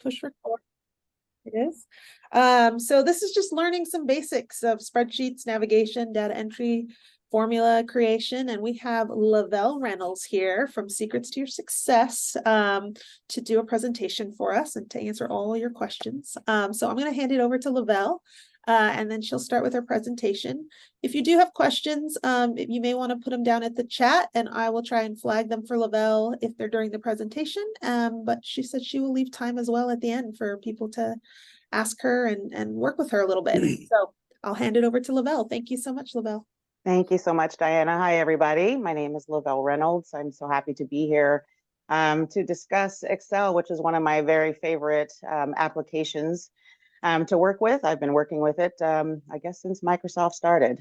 Push record. It is. So this is just learning some basics of spreadsheets, navigation, data entry, formula creation, and we have Lavelle Reynolds here from Secrets to Your Success to do a presentation for us and to answer all your questions. So I'm going to hand it over to Lavelle. And then she'll start with her presentation. If you do have questions, you may want to put them down at the chat and I will try and flag them for Lavelle if they're during the presentation. But she said she will leave time as well at the end for people to ask her and work with her a little bit. So I'll hand it over to Lavelle. Thank you so much, Lavelle. Thank you so much, Diana. Hi, everybody. My name is Lavelle Reynolds. I'm so happy to be here to discuss Excel, which is one of my very favorite applications to work with. I've been working with it, I guess, since Microsoft started.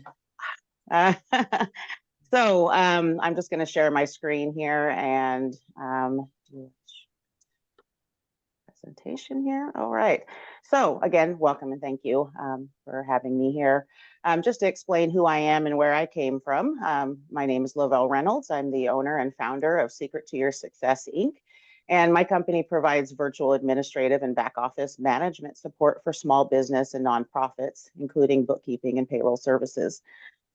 So I'm just going to share my screen here and do presentation here. All right. So again, welcome and thank you for having me here. Just to explain who I am and where I came from, my name is Lavelle Reynolds. I'm the owner and founder of Secret to Your Success, Inc. And my company provides virtual administrative and back office management support for small business and nonprofits, including bookkeeping and payroll services.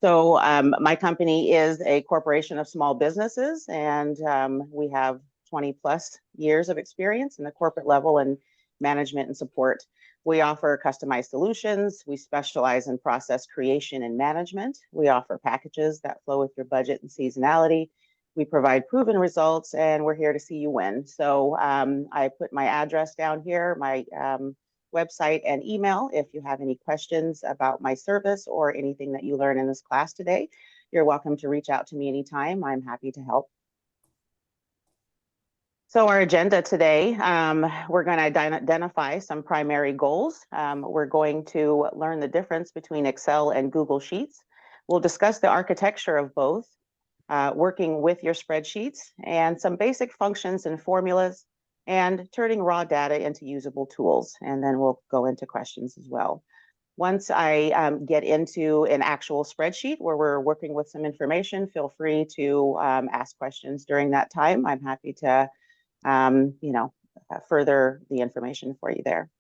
So my company is a corporation of small businesses, and we have 20 plus years of experience in the corporate level and management and support. We offer customized solutions. We specialize in process creation and management. We offer packages that flow with your budget and seasonality. We provide proven results, and we're here to see you win. So I put my address down here, my website and email. If you have any questions about my service or anything that you learn in this class today, you're welcome to reach out to me anytime. I'm happy to help. So our agenda today, we're going to identify some primary goals. We're going to learn the difference between Excel and Google Sheets. We'll discuss the architecture of both, working with your spreadsheets, and some basic functions and formulas, and turning raw data into usable tools. And then we'll go into questions as well. Once I get into an actual spreadsheet where we're working with some information, feel free to ask questions during that time. I'm happy to further the information for you there.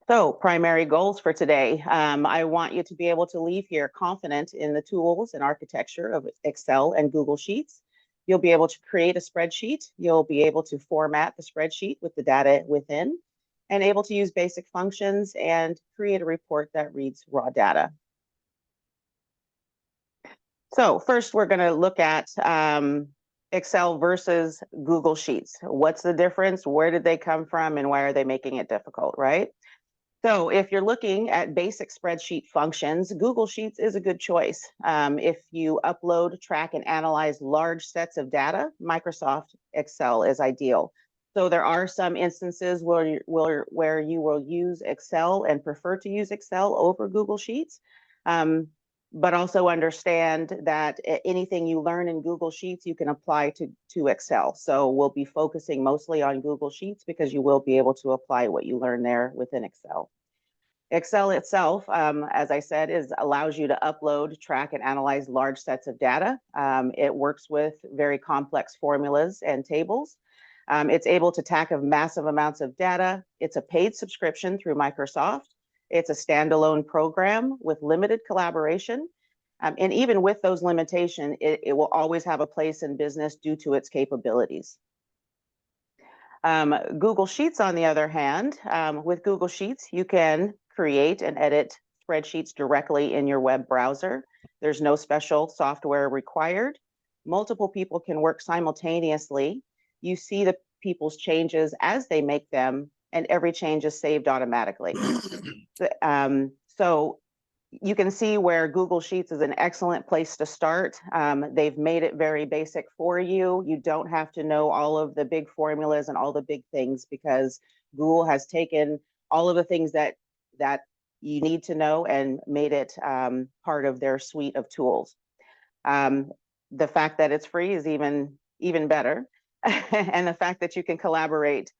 So primary goals for today. I want you to be able to leave here confident in the tools and architecture of Excel and Google Sheets. You'll be able to create a spreadsheet. You'll be able to format the spreadsheet with the data within, and able to use basic functions and create a report that reads raw data. So first, we're going to look at Excel versus Google Sheets. What's the difference? Where did they come from and why are they making it difficult, right? So if you're looking at basic spreadsheet functions, Google Sheets is a good choice. If you upload, track, and analyze large sets of data, Microsoft Excel is ideal. So there are some instances where you will use Excel and prefer to use Excel over Google Sheets. But also understand that anything you learn in Google Sheets, you can apply to Excel. So we'll be focusing mostly on Google Sheets because you will be able to apply what you learn there within Excel. Excel itself, as I said, allows you to upload, track, and analyze large sets of data. It works with very complex formulas and tables. It's able to tackle massive amounts of data. It's a paid subscription through Microsoft. It's a standalone program with limited collaboration. And even with those limitations, it will always have a place in business due to its capabilities. Google Sheets, on the other hand, with Google Sheets, you can create and edit spreadsheets directly in your web browser. There's no special software required. Multiple people can work simultaneously. You see the people's changes as they make them, and every change is saved automatically. So you can see where Google Sheets is an excellent place to start. They've made it very basic for you. You don't have to know all of the big formulas and all the big things because Google has taken all of the things that you need to know and made it part of their suite of tools. The fact that it's free is even better. And the fact that you can collaborate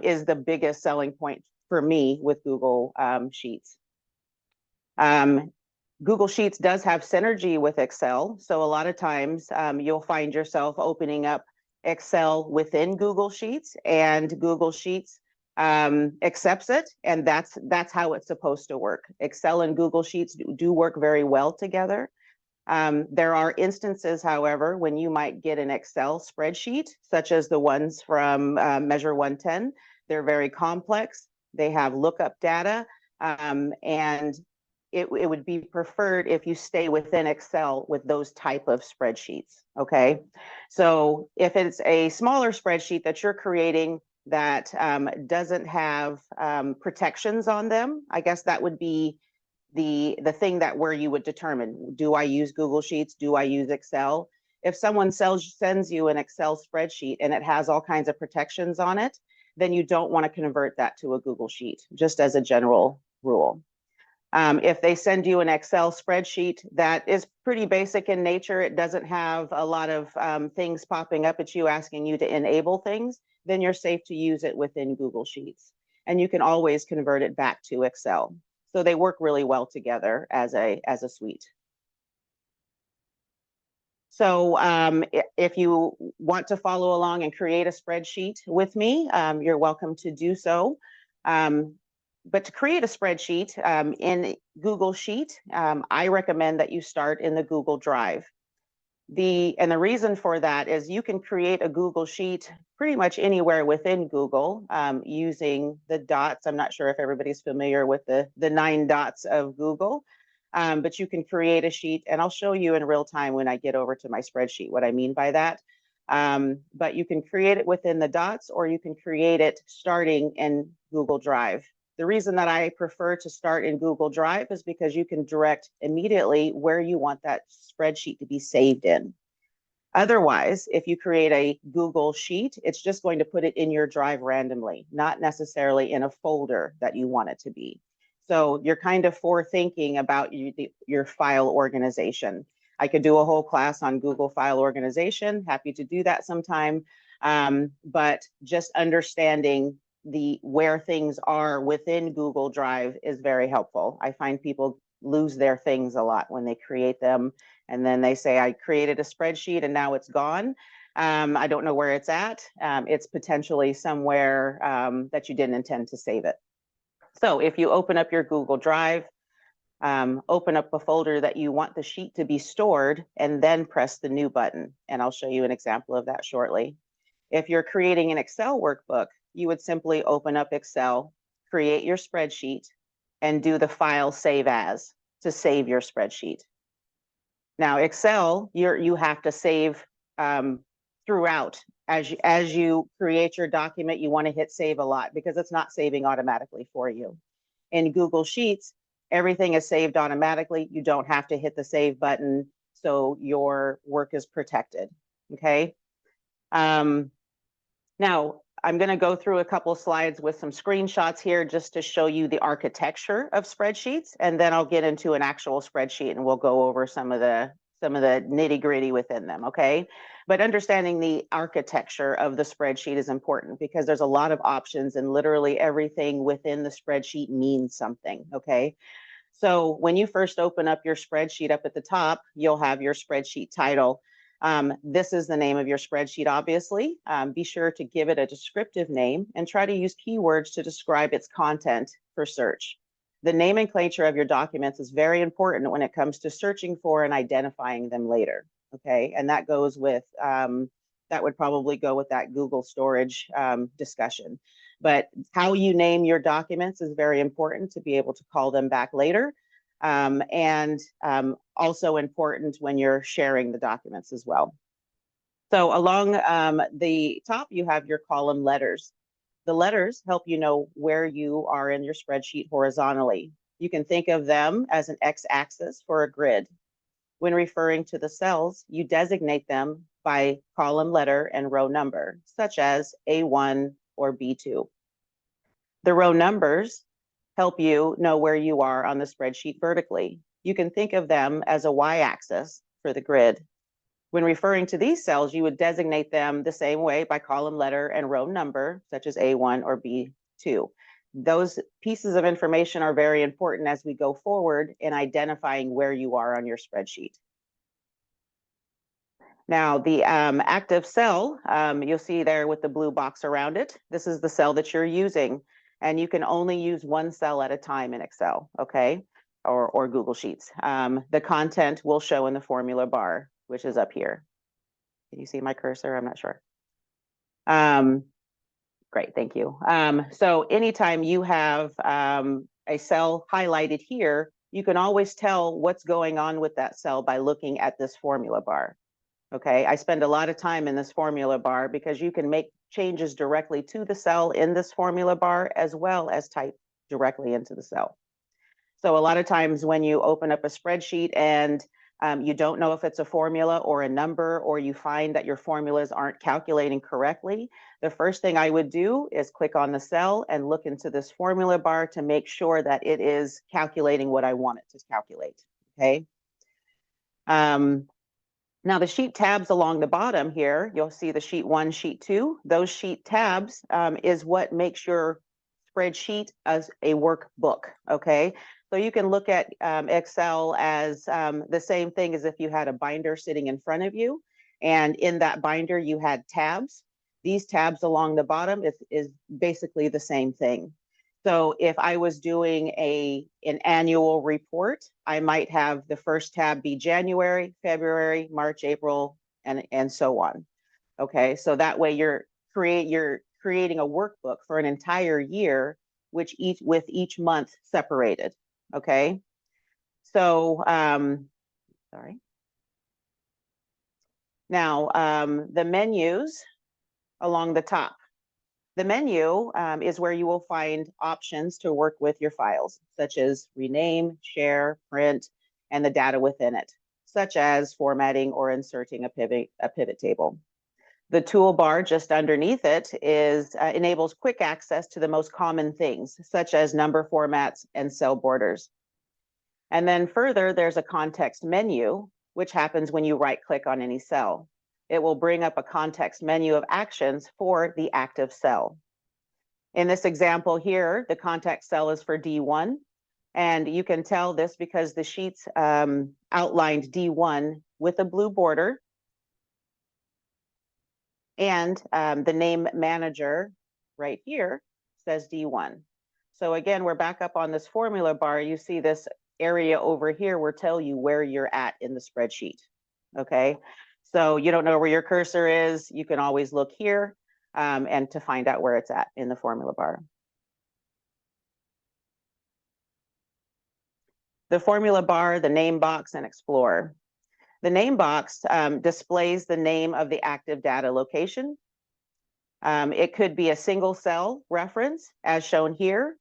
is the biggest selling point for me with Google Sheets. Google Sheets does have synergy with Excel. So a lot of times you'll find yourself opening up Excel within Google Sheets, and Google Sheets accepts it, and that's how it's supposed to work. Excel and Google Sheets do work very well together. There are instances, however, when you might get an Excel spreadsheet, such as the ones from Measure 110. They're very complex. They have lookup data, and it would be preferred if you stay within Excel with those type of spreadsheets, okay? So if it's a smaller spreadsheet that you're creating that doesn't have protections on them, I guess that would be the thing that where you would determine, do I use Google Sheets? Do I use Excel? If someone sends you an Excel spreadsheet and it has all kinds of protections on it, then you don't want to convert that to a Google Sheet, just as a general rule. If they send you an Excel spreadsheet that is pretty basic in nature, it doesn't have a lot of things popping up at you asking you to enable things, then you're safe to use it within Google Sheets. And you can always convert it back to Excel. So they work really well together as a suite. So if you want to follow along and create a spreadsheet with me, you're welcome to do so. But to create a spreadsheet in Google Sheet, I recommend that you start in the Google Drive. And the reason for that is you can create a Google Sheet pretty much anywhere within Google using the dots. I'm not sure if everybody's familiar with the 9 dots of Google, but you can create a sheet, and I'll show you in real time when I get over to my spreadsheet what I mean by that. But you can create it within the dots, or you can create it starting in Google Drive. The reason that I prefer to start in Google Drive is because you can direct immediately where you want that spreadsheet to be saved in. Otherwise, if you create a Google Sheet, it's just going to put it in your drive randomly, not necessarily in a folder that you want it to be. So you're kind of forethinking about your file organization. I could do a whole class on Google file organization, happy to do that sometime, but just understanding where things are within Google Drive is very helpful. I find people lose their things a lot when they create them, and then they say, I created a spreadsheet and now it's gone. I don't know where it's at. It's potentially somewhere that you didn't intend to save it. So if you open up your Google Drive, open up a folder that you want the sheet to be stored, and then press the new button. And I'll show you an example of that shortly. If you're creating an Excel workbook, you would simply open up Excel, create your spreadsheet, and do the file save as to save your spreadsheet. Now, Excel, you have to save throughout. As you create your document, you want to hit save a lot because it's not saving automatically for you. In Google Sheets, everything is saved automatically. You don't have to hit the save button, so your work is protected, okay? Now, I'm going to go through a couple of slides with some screenshots here just to show you the architecture of spreadsheets, and then I'll get into an actual spreadsheet and we'll go over some of the nitty-gritty within them, okay? But understanding the architecture of the spreadsheet is important because there's a lot of options and literally everything within the spreadsheet means something, okay? So when you first open up your spreadsheet, up at the top, you'll have your spreadsheet title. This is the name of your spreadsheet, obviously. Be sure to give it a descriptive name and try to use keywords to describe its content for search. The nomenclature of your documents is very important when it comes to searching for and identifying them later, okay? And that goes with, that would probably go with that Google storage discussion. But how you name your documents is very important to be able to call them back later. And also important when you're sharing the documents as well. So along the top, you have your column letters. The letters help you know where you are in your spreadsheet horizontally. You can think of them as an x-axis for a grid. When referring to the cells, you designate them by column letter and row number, such as A1 or B2. The row numbers help you know where you are on the spreadsheet vertically. You can think of them as a y-axis for the grid. When referring to these cells, you would designate them the same way by column letter and row number, such as A1 or B2. Those pieces of information are very important as we go forward in identifying where you are on your spreadsheet. Now, the active cell, you'll see there with the blue box around it. This is the cell that you're using, and you can only use one cell at a time in Excel, okay, or Google Sheets. The content will show in the formula bar, which is up here. Can you see my cursor? I'm not sure. Great, thank you. So anytime you have a cell highlighted here, you can always tell what's going on with that cell by looking at this formula bar. Okay, I spend a lot of time in this formula bar because you can make changes directly to the cell in this formula bar as well as type directly into the cell. So a lot of times when you open up a spreadsheet and you don't know if it's a formula or a number, or you find that your formulas aren't calculating correctly, the first thing I would do is click on the cell and look into this formula bar to make sure that it is calculating what I want it to calculate, okay? Now the sheet tabs along the bottom here, you'll see the sheet 1, sheet 2. Those sheet tabs is what makes your spreadsheet as a workbook, okay? So you can look at Excel as the same thing as if you had a binder sitting in front of you, and in that binder you had tabs. These tabs along the bottom is basically the same thing. So if I was doing an annual report, I might have the first tab be January, February, March, April, and so on. Okay, so that way you're creating a workbook for an entire year, with each month separated. Okay, so sorry. Now the menus along the top. The menu is where you will find options to work with your files, such as rename, share, print, and the data within it, such as formatting or inserting a pivot table. The toolbar just underneath it enables quick access to the most common things, such as number formats and cell borders. And then further, there's a context menu, which happens when you right-click on any cell. It will bring up a context menu of actions for the active cell. In this example here, the context cell is for D1, and you can tell this because the sheets outlined D1 with a blue border, and the name manager right here says D1. So again, we're back up on this formula bar. You see this area over here will tell you where you're at in the spreadsheet, okay? So you don't know where your cursor is, you can always look here and to find out where it's at in the formula bar. The formula bar, the name box, and Explorer. The name box displays the name of the active data location. It could be a single cell reference, as shown here,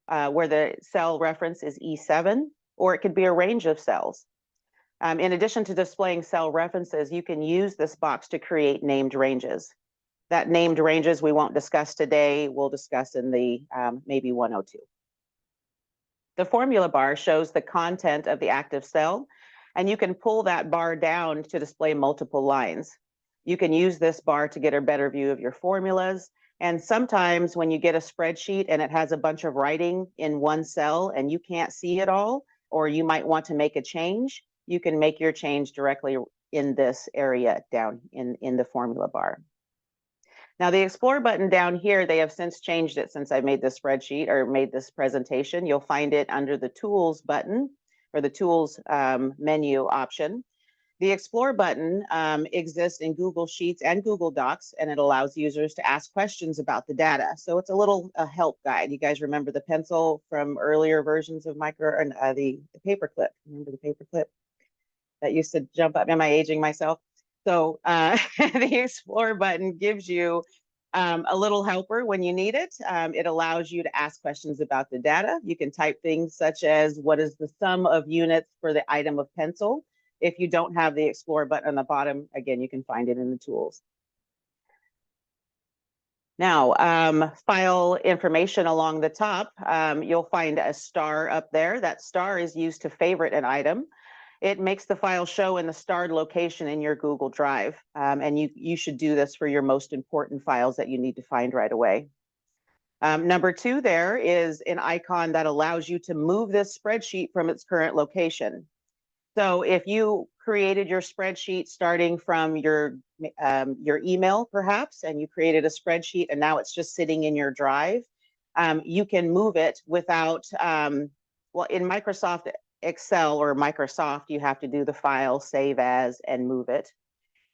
where the cell reference is E7, or it could be a range of cells. In addition to displaying cell references, you can use this box to create named ranges. That named ranges we won't discuss today, we'll discuss in the maybe 102. The formula bar shows the content of the active cell, and you can pull that bar down to display multiple lines. You can use this bar to get a better view of your formulas. And sometimes when you get a spreadsheet and it has a bunch of writing in one cell and you can't see it all, or you might want to make a change, you can make your change directly in this area down in the formula bar. Now the Explore button down here, they have since changed it since I made this spreadsheet or made this presentation. You'll find it under the Tools button or the Tools menu option. The Explore button exists in Google Sheets and Google Docs, and it allows users to ask questions about the data. So it's a little help guide. You guys remember the pencil from earlier versions of the paperclip? Remember the paperclip that used to jump up? Am I aging myself? So the Explore button gives you a little helper when you need it. It allows you to ask questions about the data. You can type things such as, what is the sum of units for the item of pencil? If you don't have the Explore button on the bottom, again, you can find it in the tools. Now, file information along the top, you'll find a star up there. That star is used to favorite an item. It makes the file show in the starred location in your Google Drive. And you should do this for your most important files that you need to find right away. Number 2 there is an icon that allows you to move this spreadsheet from its current location. So if you created your spreadsheet starting from your email perhaps, and you created a spreadsheet and now it's just sitting in your drive, you can move it without, well, in Microsoft Excel or Microsoft, you have to do the file, save as, and move it.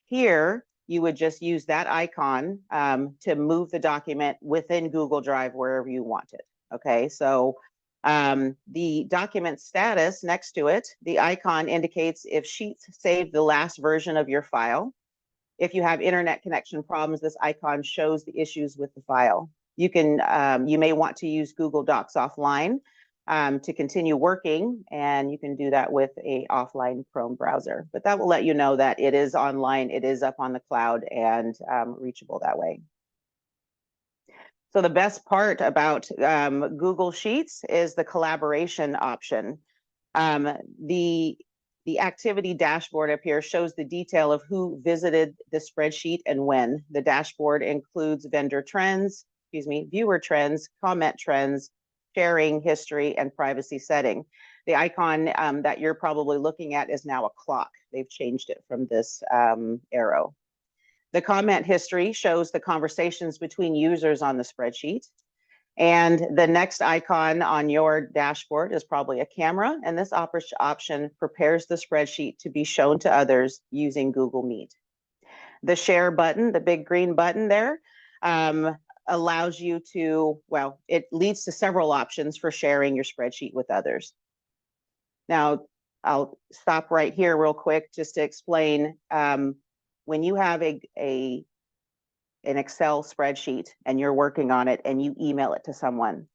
Here, you would just use that icon to move the document within Google Drive wherever you want it. Okay, so the document status next to it, the icon indicates if Sheets saved the last version of your file. If you have internet connection problems, this icon shows the issues with the file. You can, you may want to use Google Docs offline to continue working, and you can do that with a offline Chrome browser. But that will let you know that it is online, it is up on the cloud, and reachable that way. So the best part about Google Sheets is the collaboration option. The activity dashboard up here shows the detail of who visited the spreadsheet and when. The dashboard includes vendor trends, viewer trends, comment trends, sharing history, and privacy setting. The icon that you're probably looking at is now a clock. They've changed it from this arrow. The comment history shows the conversations between users on the spreadsheet. And the next icon on your dashboard is probably a camera, and this option prepares the spreadsheet to be shown to others using Google Meet. The share button, the big green button there, allows you to, well, it leads to several options for sharing your spreadsheet with others. Now, I'll stop right here real quick just to explain, when you have an Excel spreadsheet and you're working on it and you email it to someone,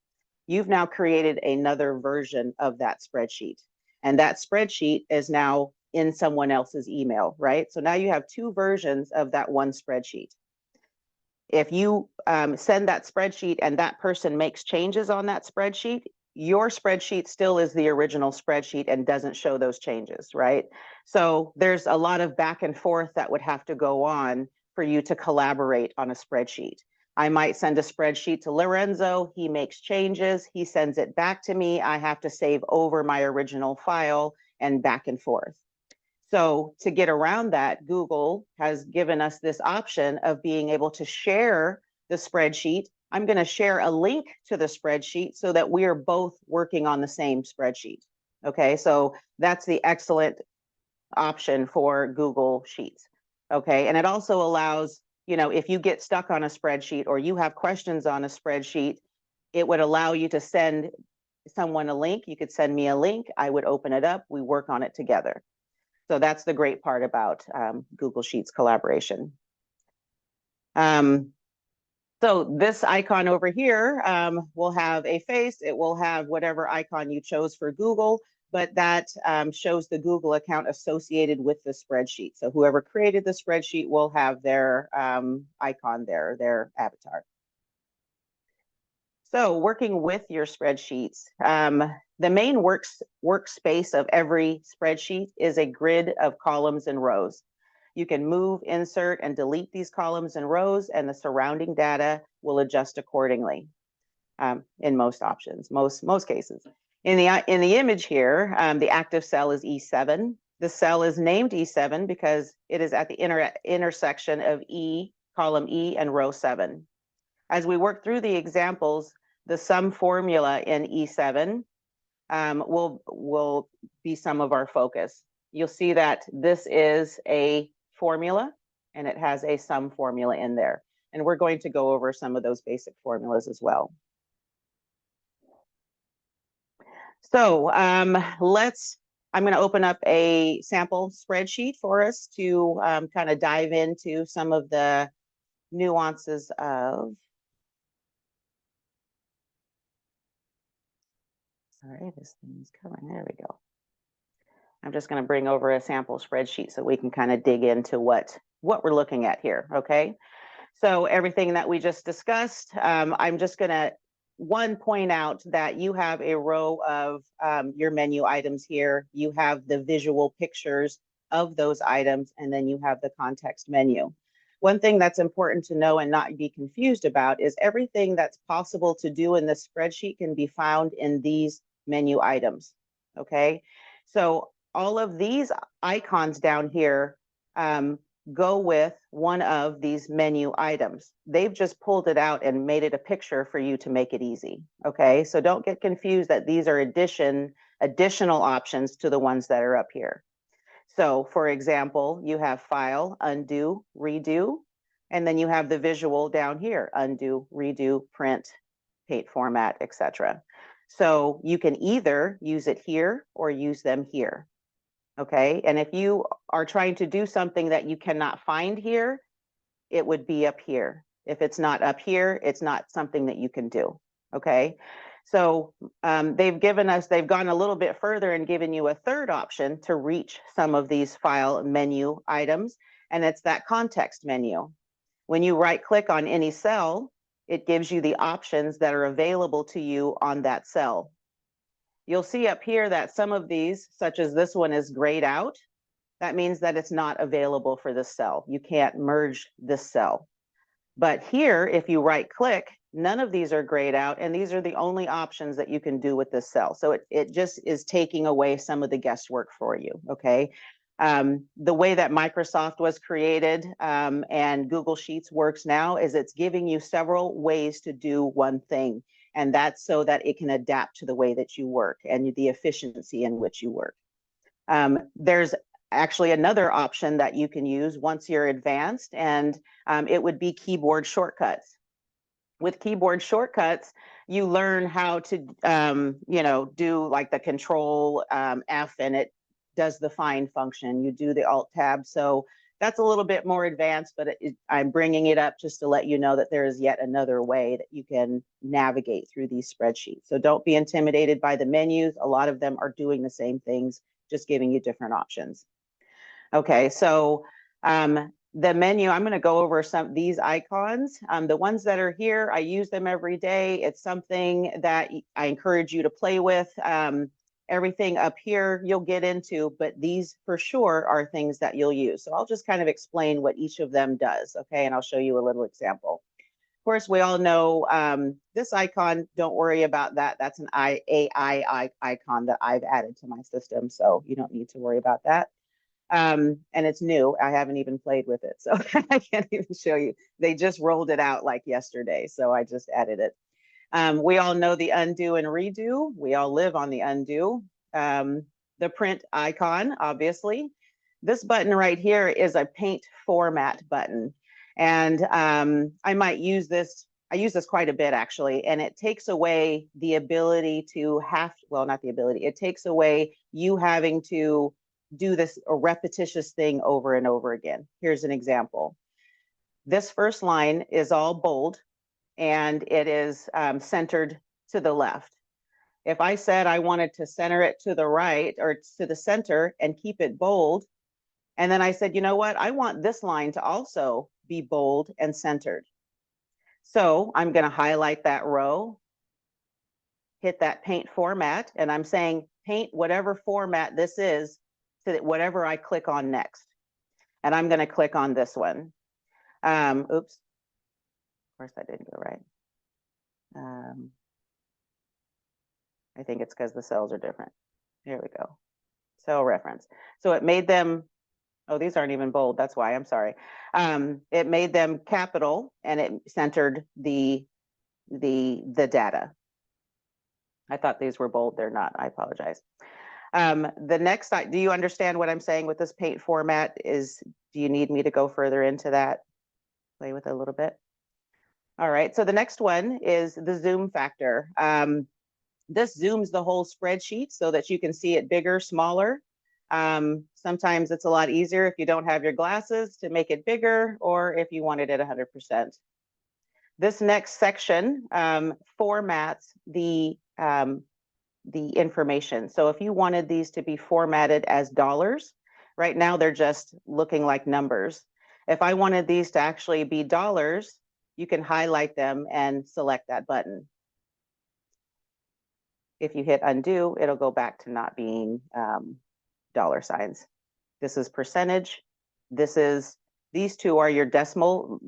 you've now created another version of that spreadsheet. And that spreadsheet is now in someone else's email, right? So now you have two versions of that one spreadsheet. If you send that spreadsheet and that person makes changes on that spreadsheet, your spreadsheet still is the original spreadsheet and doesn't show those changes, right? So there's a lot of back and forth that would have to go on for you to collaborate on a spreadsheet. I might send a spreadsheet to Lorenzo, he makes changes, he sends it back to me, I have to save over my original file and back and forth. So to get around that, Google has given us this option of being able to share the spreadsheet. I'm going to share a link to the spreadsheet so that we are both working on the same spreadsheet. Okay, so that's the excellent option for Google Sheets. Okay, and it also allows, you know, if you get stuck on a spreadsheet or you have questions on a spreadsheet, it would allow you to send someone a link. You could send me a link, I would open it up, we work on it together. So that's the great part about Google Sheets collaboration. So this icon over here will have a face, it will have whatever icon you chose for Google, but that shows the Google account associated with the spreadsheet. So whoever created the spreadsheet will have their icon there, their avatar. So working with your spreadsheets, the main workspace of every spreadsheet is a grid of columns and rows. You can move, insert, and delete these columns and rows, and the surrounding data will adjust accordingly in most options, most cases. In the image here, the active cell is E7. The cell is named E7 because it is at the intersection of column E and row 7. As we work through the examples, the sum formula in E7 will be some of our focus. You'll see that this is a formula and it has a sum formula in there. And we're going to go over some of those basic formulas as well. So I'm going to open up a sample spreadsheet for us to kind of dive into some of the nuances of. Sorry, this thing's covering. There we go. I'm just going to bring over a sample spreadsheet so we can kind of dig into what we're looking at here. Okay. So everything that we just discussed, I'm just going to point out that you have a row of your menu items here. You have the visual pictures of those items, and then you have the context menu. One thing that's important to know and not be confused about is everything that's possible to do in this spreadsheet can be found in these menu items. Okay, so all of these icons down here go with one of these menu items. They've just pulled it out and made it a picture for you to make it easy. Okay, so don't get confused that these are additional options to the ones that are up here. So for example, you have file, undo, redo, and then you have the visual down here, undo, redo, print, paint format, etc. So you can either use it here or use them here. Okay, and if you are trying to do something that you cannot find here, it would be up here. If it's not up here, it's not something that you can do. Okay, so they've gone a little bit further and given you a third option to reach some of these file menu items, and it's that context menu. When you right click on any cell, it gives you the options that are available to you on that cell. You'll see up here that some of these, such as this one, is grayed out. That means that it's not available for this cell. You can't merge this cell. But here, if you right click, none of these are grayed out, and these are the only options that you can do with this cell. So it just is taking away some of the guesswork for you, okay? The way that Microsoft was created and Google Sheets works now is it's giving you several ways to do one thing. And that's so that it can adapt to the way that you work and the efficiency in which you work. There's actually another option that you can use once you're advanced, and it would be keyboard shortcuts. With keyboard shortcuts, you learn how to, do like the Control F, and it does the find function. You do the Alt Tab. So that's a little bit more advanced, but I'm bringing it up just to let you know that there is yet another way that you can navigate through these spreadsheets. So don't be intimidated by the menus. A lot of them are doing the same things, just giving you different options. Okay, so the menu, I'm going to go over some of these icons. The ones that are here, I use them every day. It's something that I encourage you to play with. Everything up here you'll get into, but these for sure are things that you'll use. So I'll just kind of explain what each of them does, okay? And I'll show you a little example. Of course, we all know this icon, don't worry about that. That's an AI icon that I've added to my system, so you don't need to worry about that. And it's new. I haven't even played with it, so I can't even show you. They just rolled it out like yesterday, so I just added it. We all know the undo and redo. We all live on the undo. The print icon, obviously. This button right here is a paint format button. And I might use this, I use this quite a bit actually, and it takes away the ability to not the ability, it takes away you having to do this a repetitious thing over and over again. Here's an example. This first line is all bold, and it is centered to the left. If I said I wanted to center it to the right or to the center and keep it bold, and then I said, you know what, I want this line to also be bold and centered. So I'm going to highlight that row, hit that paint format, and I'm saying paint whatever format this is to whatever I click on next. And I'm going to click on this one. Oops. Of course, that didn't go right. I think it's because the cells are different. Here we go. Cell reference. So it made them, oh, these aren't even bold. That's why, I'm sorry. It made them capital, and it centered the data. I thought these were bold. They're not. I apologize. The next, do you understand what I'm saying with this paint format? Do you need me to go further into that? Play with it a little bit. All right, so the next one is the zoom factor. This zooms the whole spreadsheet so that you can see it bigger, smaller. Sometimes it's a lot easier if you don't have your glasses to make it bigger, or if you want it at 100%. This next section formats the information. So if you wanted these to be formatted as dollars, right now they're just looking like numbers. If I wanted these to actually be dollars, you can highlight them and select that button. If you hit undo, it'll go back to not being dollar signs. This is percentage. These two are your decimal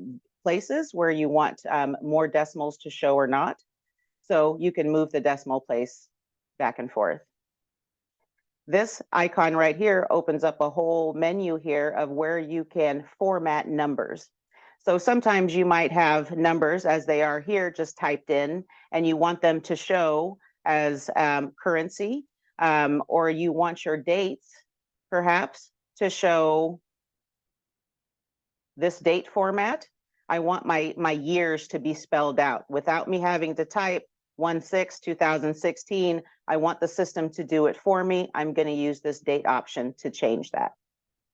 places where you want more decimals to show or not. So you can move the decimal place back and forth. This icon right here opens up a whole menu here of where you can format numbers. So sometimes you might have numbers as they are here just typed in, and you want them to show as currency, or you want your dates perhaps to show this date format. I want my years to be spelled out without me having to type 1/6/2016. I want the system to do it for me. I'm going to use this date option to change that.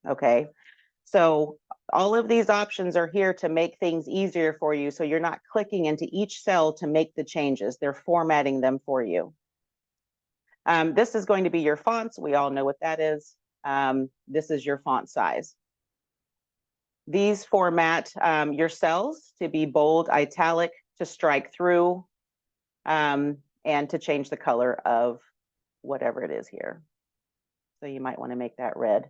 Okay. So all of these options are here to make things easier for you. So you're not clicking into each cell to make the changes. They're formatting them for you. This is going to be your fonts. We all know what that is. This is your font size. These format your cells to be bold, italic, to strike through, and to change the color of whatever it is here. So you might want to make that red.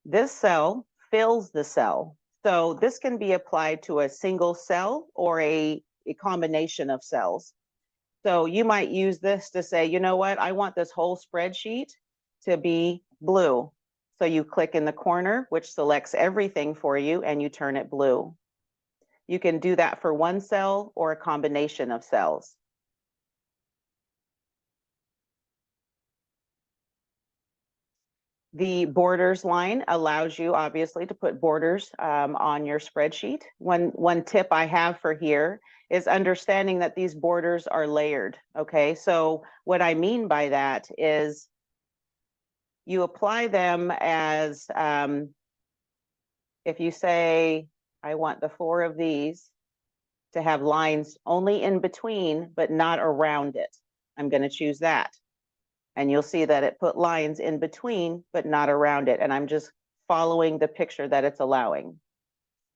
This cell fills the cell. So this can be applied to a single cell or a combination of cells. So you might use this to say, you know what, I want this whole spreadsheet to be blue. So you click in the corner, which selects everything for you, and you turn it blue. You can do that for one cell or a combination of cells. The borders line allows you obviously to put borders on your spreadsheet. One tip I have for here is understanding that these borders are layered. Okay, so what I mean by that is you apply them as, if you say, I want the 4 of these to have lines only in between, but not around it. I'm going to choose that. And you'll see that it put lines in between, but not around it. And I'm just following the picture that it's allowing.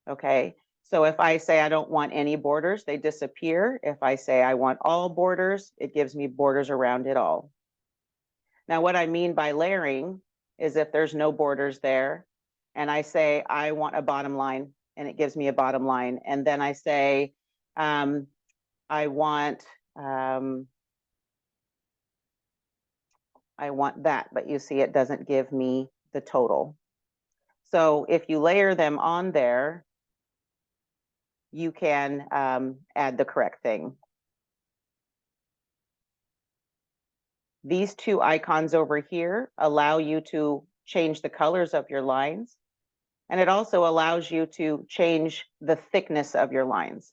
Okay. So if I say I don't want any borders, they disappear. If I say I want all borders, it gives me borders around it all. Now, what I mean by layering is if there's no borders there, and I say I want a bottom line, and it gives me a bottom line. And then I say, I want that, but you see it doesn't give me the total. So if you layer them on there, you can add the correct thing. These two icons over here allow you to change the colors of your lines. And it also allows you to change the thickness of your lines.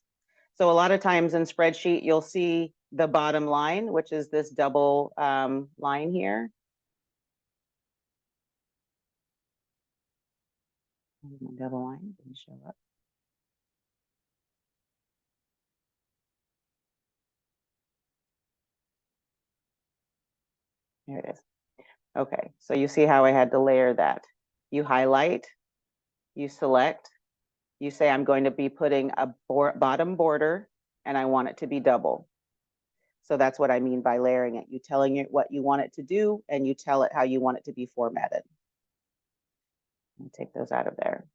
So a lot of times in spreadsheet, you'll see the bottom line, which is this double line here. Double line didn't show up. There it is. Okay, so you see how I had to layer that. You highlight, you select, you say I'm going to be putting a bottom border and I want it to be double. So that's what I mean by layering it. You telling it what you want it to do and you tell it how you want it to be formatted. I'll take those out of there.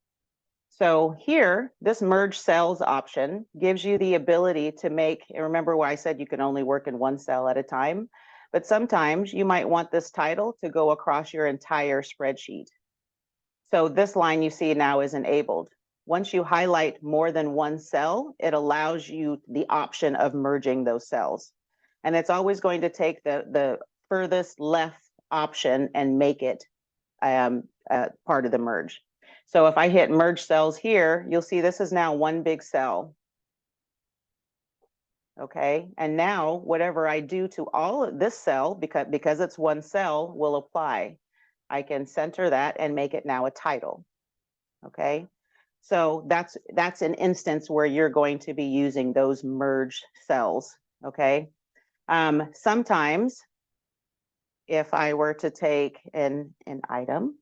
So here, this merge cells option gives you the ability to make, remember why I said you can only work in one cell at a time, but sometimes you might want this title to go across your entire spreadsheet. So this line you see now is enabled. Once you highlight more than one cell, it allows you the option of merging those cells. And it's always going to take the furthest left option and make it part of the merge. So if I hit merge cells here, you'll see this is now one big cell. Okay, and now whatever I do to all of this cell, because it's one cell, will apply. I can center that and make it now a title. Okay, so that's an instance where you're going to be using those merged cells. Okay, sometimes if I were to take an item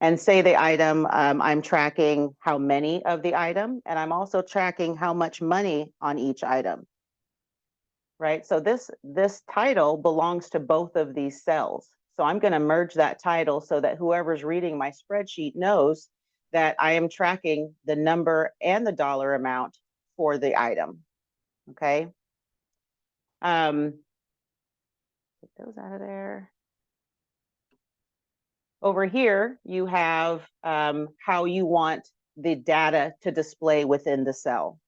and say the item, I'm tracking how many of the item, and I'm also tracking how much money on each item, right? So this title belongs to both of these cells. So I'm going to merge that title so that whoever's reading my spreadsheet knows that I am tracking the number and the dollar amount for the item, okay? Take Take those out of there. Over here, you have how you want the data to display within the cell.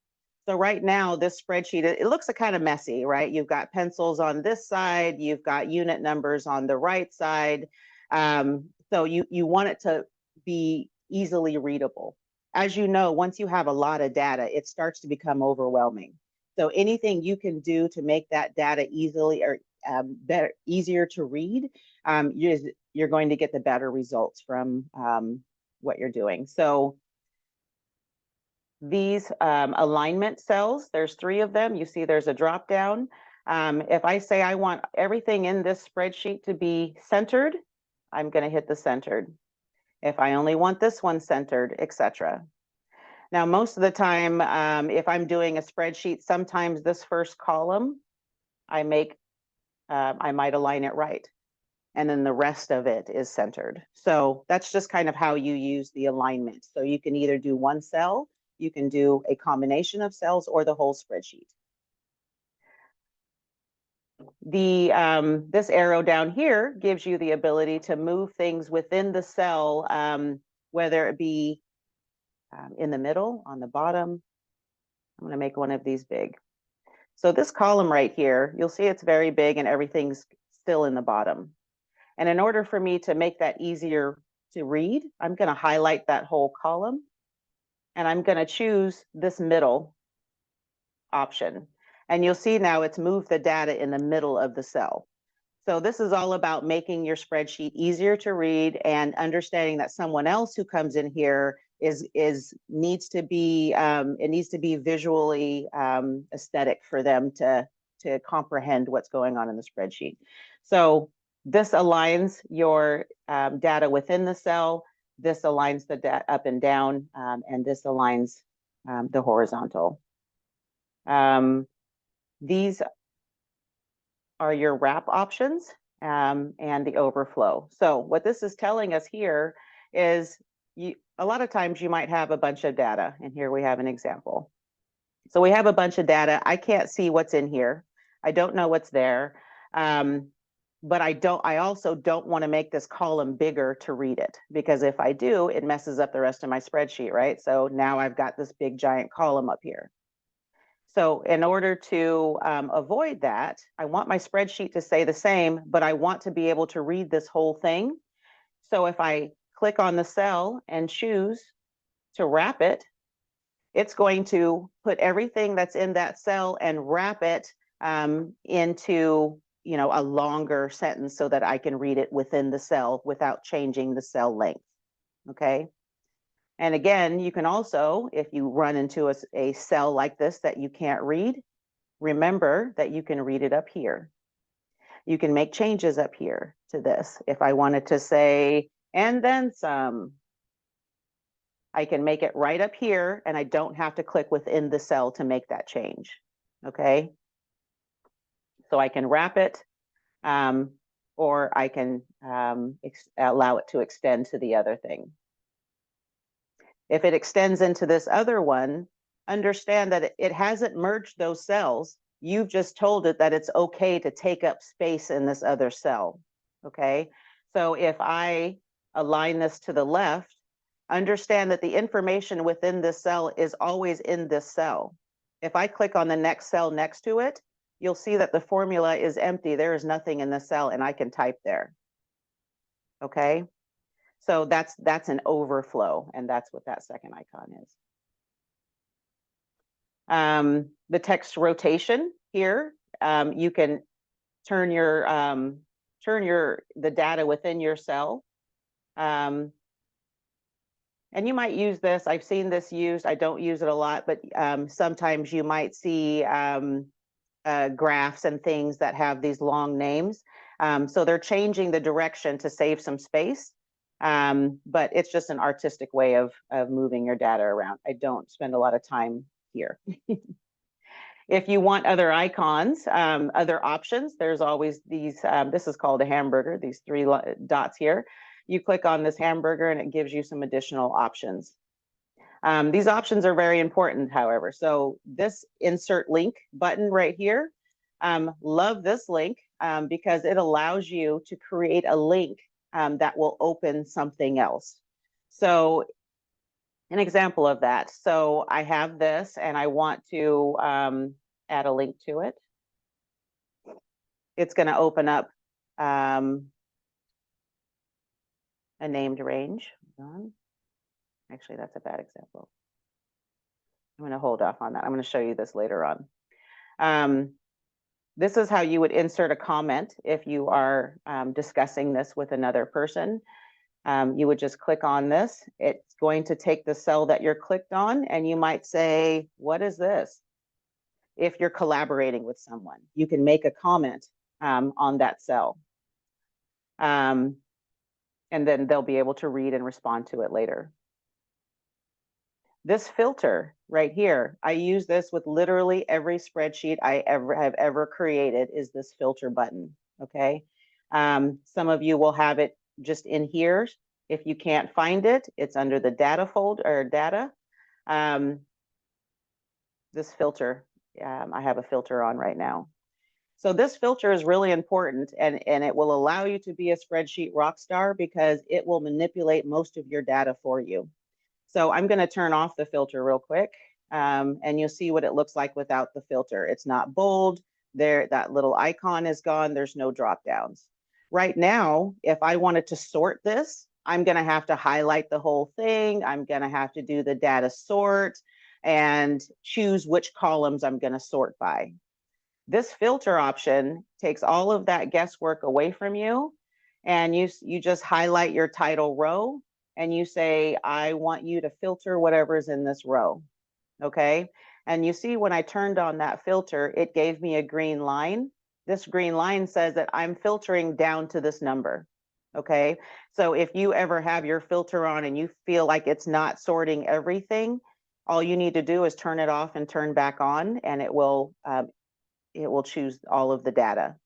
So right now, this spreadsheet, it looks kind of messy, right? You've got pencils on this side, you've got unit numbers on the right side. So you want it to be easily readable. As you know, once you have a lot of data, it starts to become overwhelming. So anything you can do to make that data easily or easier to read, you're going to get the better results from what you're doing. So these alignment cells, there's 3 of them. You see there's a drop down. If I say I want everything in this spreadsheet to be centered, I'm going to hit the centered. If I only want this one centered, etc. Now, most of the time, if I'm doing a spreadsheet, sometimes this first column, I might align it right. And then the rest of it is centered. So that's just kind of how you use the alignment. So you can either do one cell, you can do a combination of cells, or the whole spreadsheet. This arrow down here gives you the ability to move things within the cell, whether it be in the middle, on the bottom. I'm going to make one of these big. So this column right here, you'll see it's very big and everything's still in the bottom. And in order for me to make that easier to read, I'm going to highlight that whole column, and I'm going to choose this middle option. And you'll see now it's moved the data in the middle of the cell. So this is all about making your spreadsheet easier to read and understanding that someone else who comes in here needs to be visually aesthetic for them to comprehend what's going on in the spreadsheet. So this aligns your data within the cell. This aligns the data up and down, and this aligns the horizontal. These are your wrap options and the overflow. So what this is telling us here is a lot of times you might have a bunch of data, and here we have an example. So we have a bunch of data. I can't see what's in here. I don't know what's there. But I also don't want to make this column bigger to read it, because if I do, it messes up the rest of my spreadsheet, right? So now I've got this big giant column up here. So in order to avoid that, I want my spreadsheet to stay the same, but I want to be able to read this whole thing. So if I click on the cell and choose to wrap it, it's going to put everything that's in that cell and wrap it into a longer sentence so that I can read it within the cell without changing the cell length. Okay. And again, you can also, if you run into a cell like this that you can't read, remember that you can read it up here. You can make changes up here to this. If I wanted to say, and then some, I can make it right up here, and I don't have to click within the cell to make that change. Okay. So I can wrap it, or I can allow it to extend to the other thing. If it extends into this other one, understand that it hasn't merged those cells. You've just told it that it's okay to take up space in this other cell. Okay. So if I align this to the left, understand that the information within this cell is always in this cell. If I click on the next cell next to it, you'll see that the formula is empty. There is nothing in the cell, and I can type there. Okay. So that's an overflow, and that's what that second icon is. The text rotation here, you can turn the data within your cell. And you might use this. I've seen this used. I don't use it a lot, but sometimes you might see graphs and things that have these long names. So they're changing the direction to save some space. But it's just an artistic way of moving your data around. I don't spend a lot of time here. If you want other icons, other options, there's always these, this is called a hamburger, these 3 dots here. You click on this hamburger and it gives you some additional options. These options are very important, however. So this insert link button right here, love this link. because it allows you to create a link that will open something else. So an example of that. So I have this and I want to add a link to it. It's going to open up a named range. Actually, that's a bad example. I'm going to hold off on that. I'm going to show you this later on. This is how you would insert a comment if you are discussing this with another person. You would just click on this. It's going to take the cell that you're clicked on, and you might say, what is this? If you're collaborating with someone, you can make a comment on that cell. And then they'll be able to read and respond to it later. This filter right here, I use this with literally every spreadsheet I have ever created, is this filter button, okay? Some of you will have it just in here. If you can't find it, it's under the data folder or data. This filter, I have a filter on right now. So this filter is really important, and it will allow you to be a spreadsheet rock star because it will manipulate most of your data for you. So I'm going to turn off the filter real quick, and you'll see what it looks like without the filter. It's not bold. There, that little icon is gone. There's no drop downs. Right now, if I wanted to sort this, I'm going to have to highlight the whole thing. I'm going to have to do the data sort and choose which columns I'm going to sort by. This filter option takes all of that guesswork away from you, and you just highlight your title row and you say, I want you to filter whatever's in this row, okay? And you see when I turned on that filter, it gave me a green line. This green line says that I'm filtering down to this number, okay? So if you ever have your filter on and you feel like it's not sorting everything, all you need to do is turn it off and turn back on, and it will choose all of the data.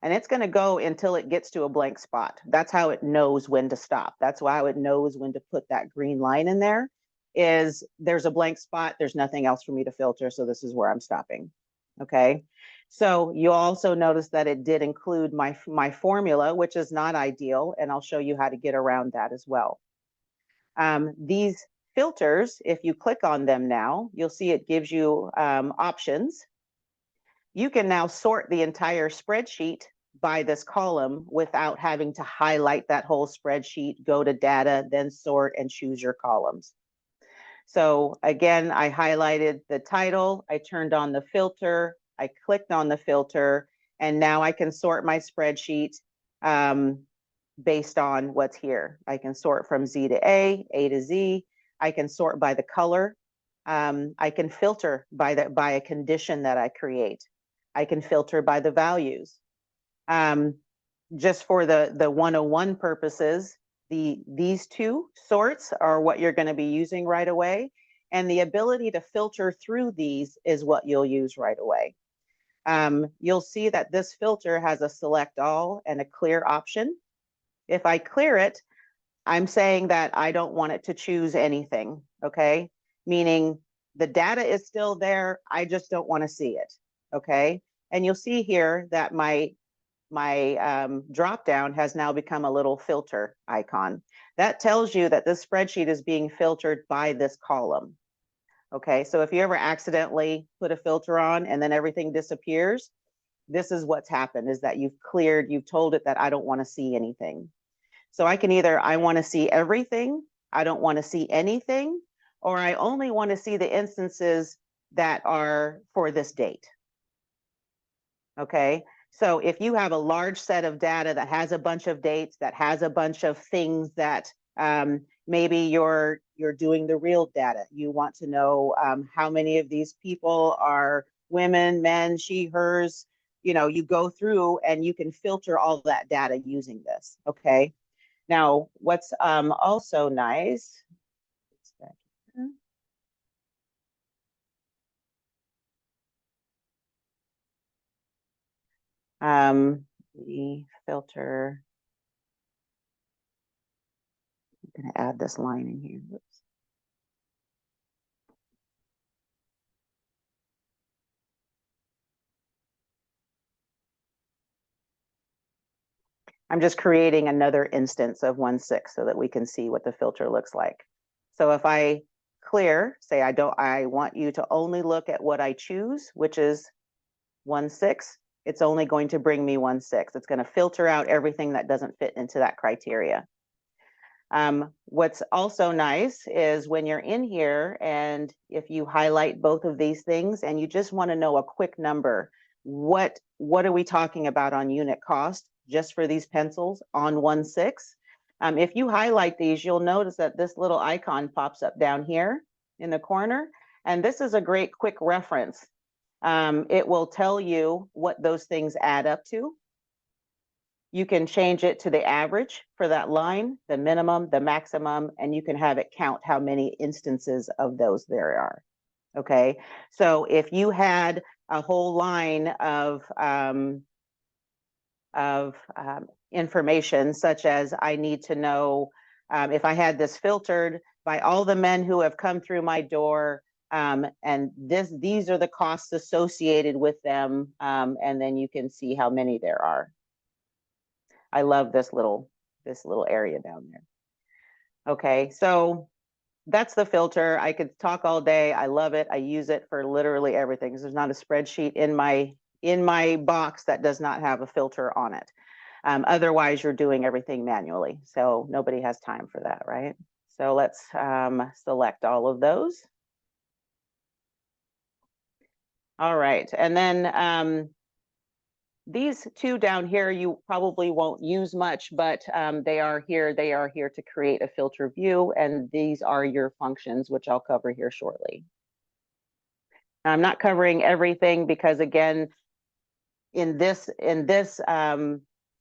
And it's going to go until it gets to a blank spot. That's how it knows when to stop. That's how it knows when to put that green line in there, is there's a blank spot. There's nothing else for me to filter. So this is where I'm stopping. Okay. So you'll also notice that it did include my formula, which is not ideal. And I'll show you how to get around that as well. These filters, if you click on them now, you'll see it gives you options. You can now sort the entire spreadsheet by this column without having to highlight that whole spreadsheet, go to data, then sort and choose your columns. So again, I highlighted the title, I turned on the filter, I clicked on the filter, and now I can sort my spreadsheet based on what's here. I can sort from Z to A to Z. I can sort by the color. I can filter by a condition that I create. I can filter by the values. Just for the 101 purposes, these two sorts are what you're going to be using right away. And the ability to filter through these is what you'll use right away. You'll see that this filter has a select all and a clear option. If I clear it, I'm saying that I don't want it to choose anything, okay? Meaning the data is still there, I just don't want to see it, okay? And you'll see here that my drop down has now become a little filter icon. That tells you that this spreadsheet is being filtered by this column, okay? So if you ever accidentally put a filter on and then everything disappears, this is what's happened, is that you've told it that I don't want to see anything. So I can either, I want to see everything, I don't want to see anything, or I only want to see the instances that are for this date. Okay, so if you have a large set of data that has a bunch of dates, that has a bunch of things that maybe you're doing the real data, you want to know how many of these people are women, men, she, hers, you go through and you can filter all that data using this, okay? Now, what's also nice, the filter, I'm going to add this line in here. Oops. I'm just creating another instance of 1/6 so that we can see what the filter looks like. So if I clear, say I want you to only look at what I choose, which is 1/6, it's only going to bring me 1/6. It's going to filter out everything that doesn't fit into that criteria. What's also nice is when you're in here and if you highlight both of these things and you just want to know a quick number, what are we talking about on unit cost just for these pencils on 1/6? If you highlight these, you'll notice that this little icon pops up down here in the corner, and this is a great quick reference. It will tell you what those things add up to. You can change it to the average for that line, the minimum, the maximum, and you can have it count how many instances of those there are. Okay, so if you had a whole line of information, such as I need to know if I had this filtered by all the men who have come through my door, and these are the costs associated with them, and then you can see how many there are. I love this little area down there. Okay, so that's the filter. I could talk all day. I love it. I use it for literally everything. There's not a spreadsheet in my box that does not have a filter on it. Otherwise, you're doing everything manually. So nobody has time for that, right? So let's select all of those. All right, and then these two down here, you probably won't use much, but they are here to create a filter view, and these are your functions, which I'll cover here shortly. I'm not covering everything because, again, in this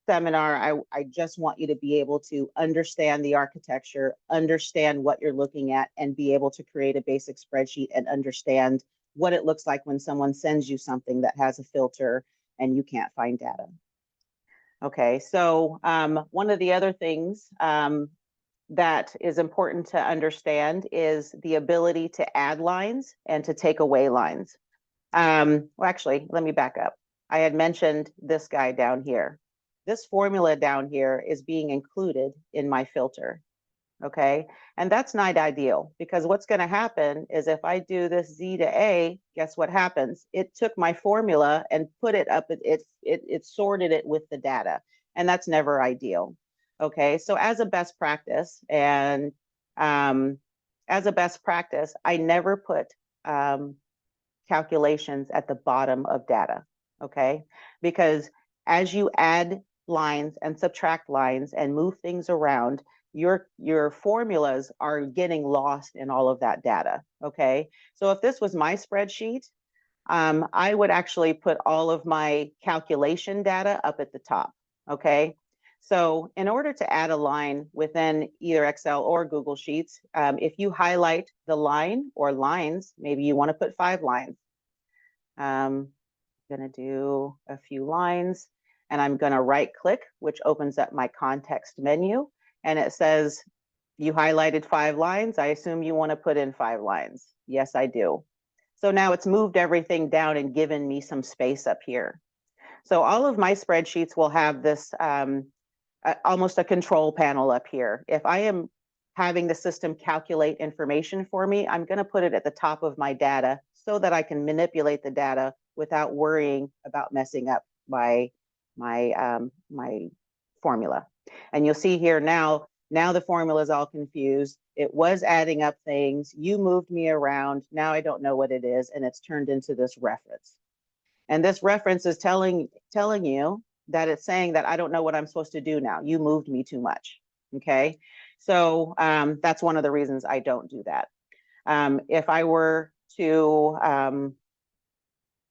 seminar, I just want you to be able to understand the architecture, understand what you're looking at, and be able to create a basic spreadsheet and understand what it looks like when someone sends you something that has a filter and you can't find data. Okay, so one of the other things that is important to understand is the ability to add lines and to take away lines. Well, actually, let me back up. I had mentioned this guy down here. This formula down here is being included in my filter. Okay, and that's not ideal because what's going to happen is if I do this Z to A, guess what happens? It took my formula and put it up, it sorted it with the data, and that's never ideal. Okay, so as a best practice, and I never put calculations at the bottom of data. Okay, because as you add lines and subtract lines and move things around, your formulas are getting lost in all of that data. Okay, so if this was my spreadsheet, I would actually put all of my calculation data up at the top. Okay, so in order to add a line within either Excel or Google Sheets, if you highlight the line or lines, maybe you want to put 5 lines. I'm going to do a few lines, and I'm going to right click, which opens up my context menu. And it says, you highlighted 5 lines. I assume you want to put in 5 lines. Yes, I do. So now it's moved everything down and given me some space up here. So all of my spreadsheets will have this almost a control panel up here. If I am having the system calculate information for me, I'm going to put it at the top of my data so that I can manipulate the data without worrying about messing up my formula. And you'll see here now the formula is all confused. It was adding up things. You moved me around. Now I don't know what it is, and it's turned into this reference. And this reference is telling you that it's saying that I don't know what I'm supposed to do now. You moved me too much. Okay, so that's one of the reasons I don't do that. If I were to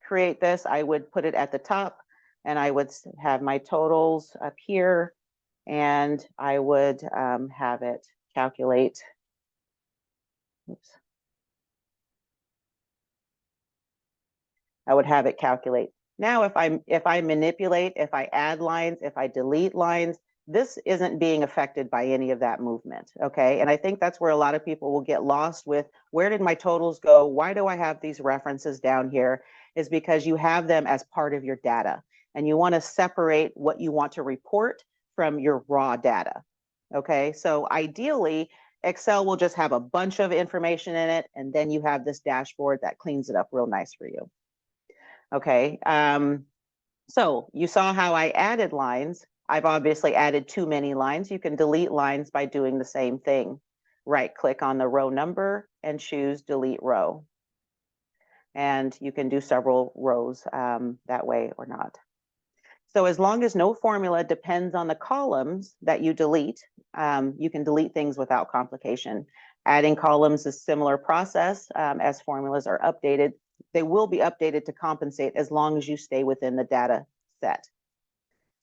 create this, I would put it at the top, and I would have my totals up here, and I would have it calculate. Oops. I would have it calculate. Now, if I manipulate, if I add lines, if I delete lines, this isn't being affected by any of that movement, okay? And I think that's where a lot of people will get lost with, where did my totals go? Why do I have these references down here? Is because you have them as part of your data, and you want to separate what you want to report from your raw data. Okay, so ideally, Excel will just have a bunch of information in it, and then you have this dashboard that cleans it up real nice for you. Okay, so you saw how I added lines. I've obviously added too many lines. You can delete lines by doing the same thing. Right click on the row number and choose delete row. And you can do several rows that way or not. So as long as no formula depends on the columns that you delete, you can delete things without complication. Adding columns is a similar process as formulas are updated. They will be updated to compensate as long as you stay within the data set.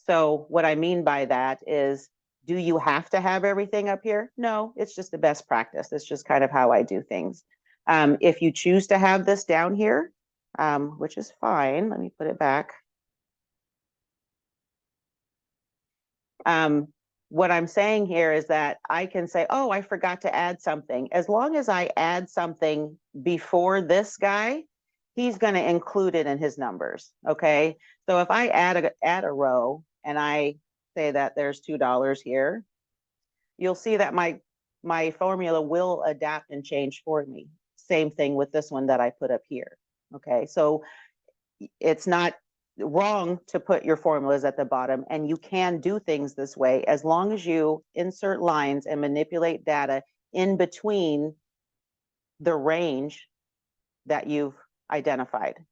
So what I mean by that is, do you have to have everything up here? No, it's just the best practice. It's just kind of how I do things. If you choose to have this down here, which is fine, let me put it back. What I'm saying here is that I can say, oh, I forgot to add something. As long as I add something before this guy, he's going to include it in his numbers. Okay. So if I add a row and I say that there's $2 here, you'll see that my formula will adapt and change for me. Same thing with this one that I put up here. Okay. So it's not wrong to put your formulas at the bottom, and you can do things this way as long as you insert lines and manipulate data in between the range that you've identified.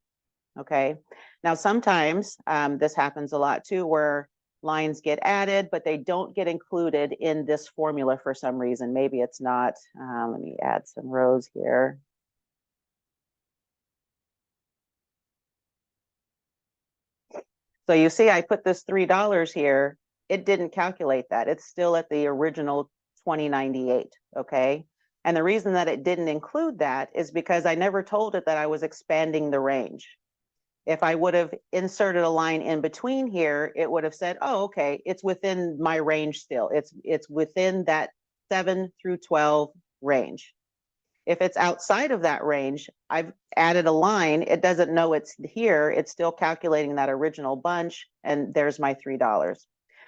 Okay, now sometimes this happens a lot too, where lines get added but they don't get included in this formula for some reason. Maybe it's not. Let me add some rows here. So you see, I put this $3 here. It didn't calculate that. It's still at the original 2098, okay? And the reason that it didn't include that is because I never told it that I was expanding the range. If I would have inserted a line in between here, it would have said, oh, okay, it's within my range still. It's within that 7 through 12 range. If it's outside of that range, I've added a line. It doesn't know it's here. It's still calculating that original bunch, and there's my $3.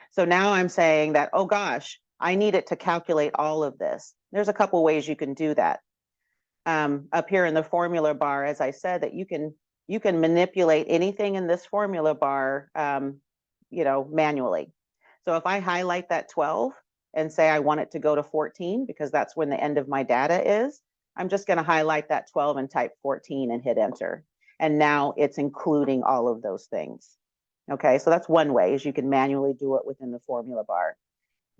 So now I'm saying that, oh gosh, I need it to calculate all of this. There's a couple ways you can do that. Up here in the formula bar, as I said, that you can manipulate anything in this formula bar, manually. So if I highlight that 12 and say I want it to go to 14 because that's when the end of my data is, I'm just going to highlight that 12 and type 14 and hit enter. And now it's including all of those things. Okay, so that's one way, is you can manually do it within the formula bar.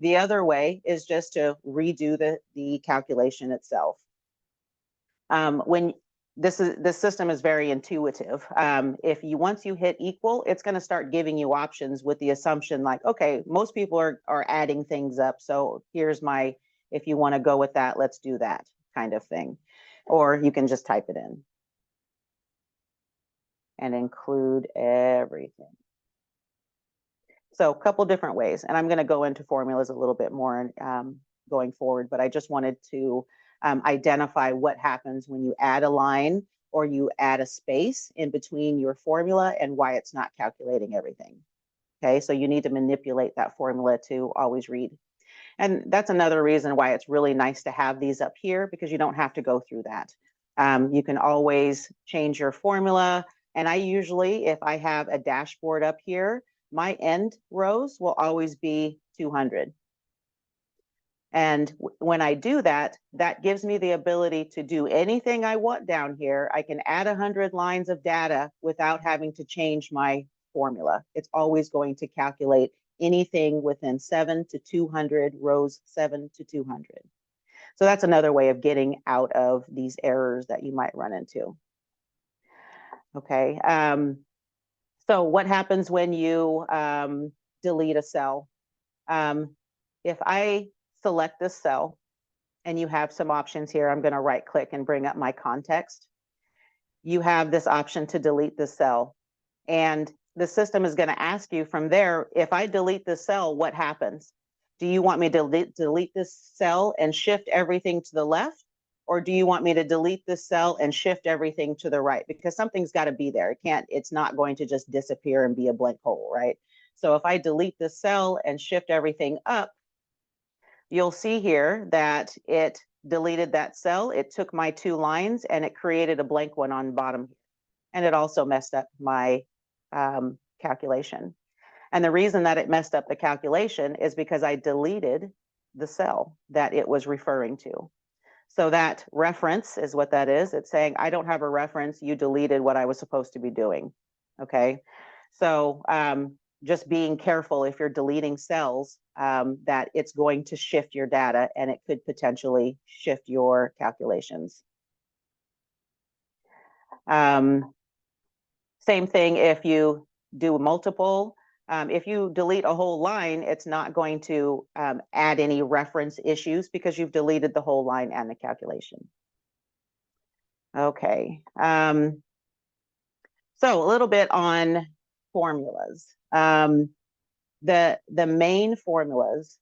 The other way is just to redo the calculation itself. When this system is very intuitive. Once you hit equal, it's going to start giving you options with the assumption like, okay, most people are adding things up. So here's if you want to go with that, let's do that kind of thing. Or you can just type it in and include everything. So a couple different ways, and I'm going to go into formulas a little bit more going forward, but I just wanted to identify what happens when you add a line or you add a space in between your formula and why it's not calculating everything. Okay, so you need to manipulate that formula to always read. And that's another reason why it's really nice to have these up here, because you don't have to go through that. You can always change your formula. And I usually, if I have a dashboard up here, my end rows will always be 200. And when I do that, that gives me the ability to do anything I want down here. I can add 100 lines of data without having to change my formula. It's always going to calculate anything within 7 to 200, rows 7 to 200. So that's another way of getting out of these errors that you might run into. Okay, so what happens when you delete a cell? If I select this cell, and you have some options here, I'm going to right click and bring up my context. You have this option to delete the cell. And the system is going to ask you from there, if I delete this cell, what happens? Do you want me to delete this cell and shift everything to the left? Or do you want me to delete this cell and shift everything to the right? Because something's got to be there. It's not going to just disappear and be a blank hole, right? So if I delete this cell and shift everything up, you'll see here that it deleted that cell. It took my 2 lines and it created a blank one on bottom. And it also messed up my calculation. And the reason that it messed up the calculation is because I deleted the cell that it was referring to. So that reference is what that is. It's saying, I don't have a reference. You deleted what I was supposed to be doing. Okay. So just being careful if you're deleting cells, that it's going to shift your data and it could potentially shift your calculations. Same thing if you do multiple. If you delete a whole line, it's not going to add any reference issues because you've deleted the whole line and the calculation. Okay. So a little bit on formulas. The main formulas,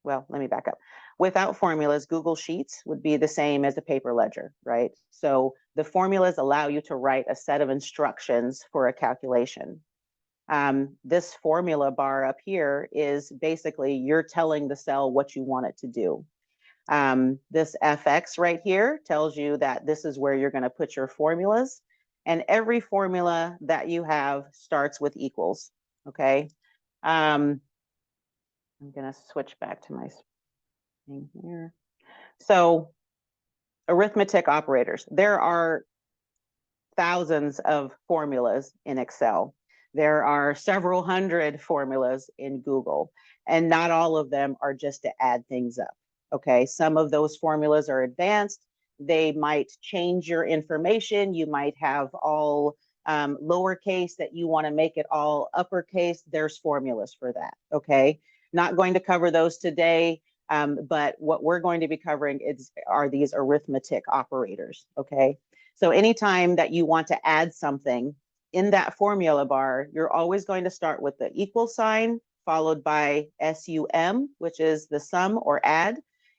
well, let me back up. Without formulas, Google Sheets would be the same as a paper ledger, right? So the formulas allow you to write a set of instructions for a calculation. This formula bar up here is basically you're telling the cell what you want it to do. This FX right here tells you that this is where you're going to put your formulas. And every formula that you have starts with equals, okay? I'm going to switch back to my screen here. So arithmetic operators. There are thousands of formulas in Excel. There are several hundred formulas in Google, and not all of them are just to add things up. Okay, some of those formulas are advanced. They might change your information. You might have all lowercase that you want to make it all uppercase. There's formulas for that. Okay, not going to cover those today. But what we're going to be covering are these arithmetic operators, okay? So anytime that you want to add something in that formula bar, you're always going to start with the equal sign, followed by SUM, which is the sum or add,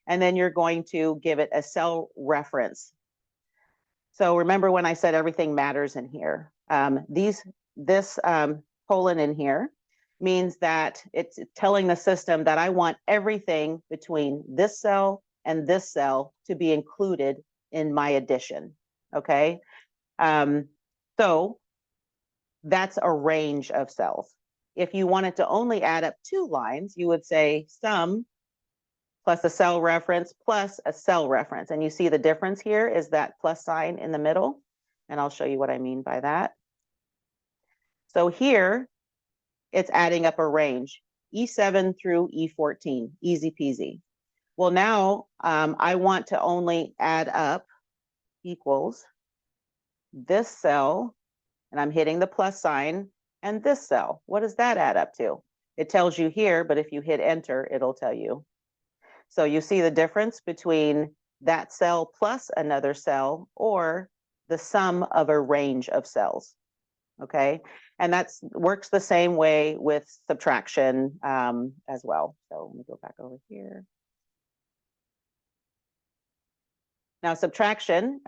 and then you're going to give it a cell reference. So remember when I said everything matters in here, this colon in here means that it's telling the system that I want everything between this cell and this cell to be included in my addition, okay? So that's a range of cells. If you wanted to only add up 2 lines, you would say sum plus a cell reference plus a cell reference. And you see the difference here is that plus sign in the middle. And I'll show you what I mean by that. So here, it's adding up a range, E7 through E14, easy peasy. Well, now I want to only add up equals this cell, and I'm hitting the plus sign, and this cell. What does that add up to? It tells you here, but if you hit enter, it'll tell you. So you see the difference between that cell plus another cell or the sum of a range of cells. Okay, and that works the same way with subtraction as well. So let me go back over here. Now subtraction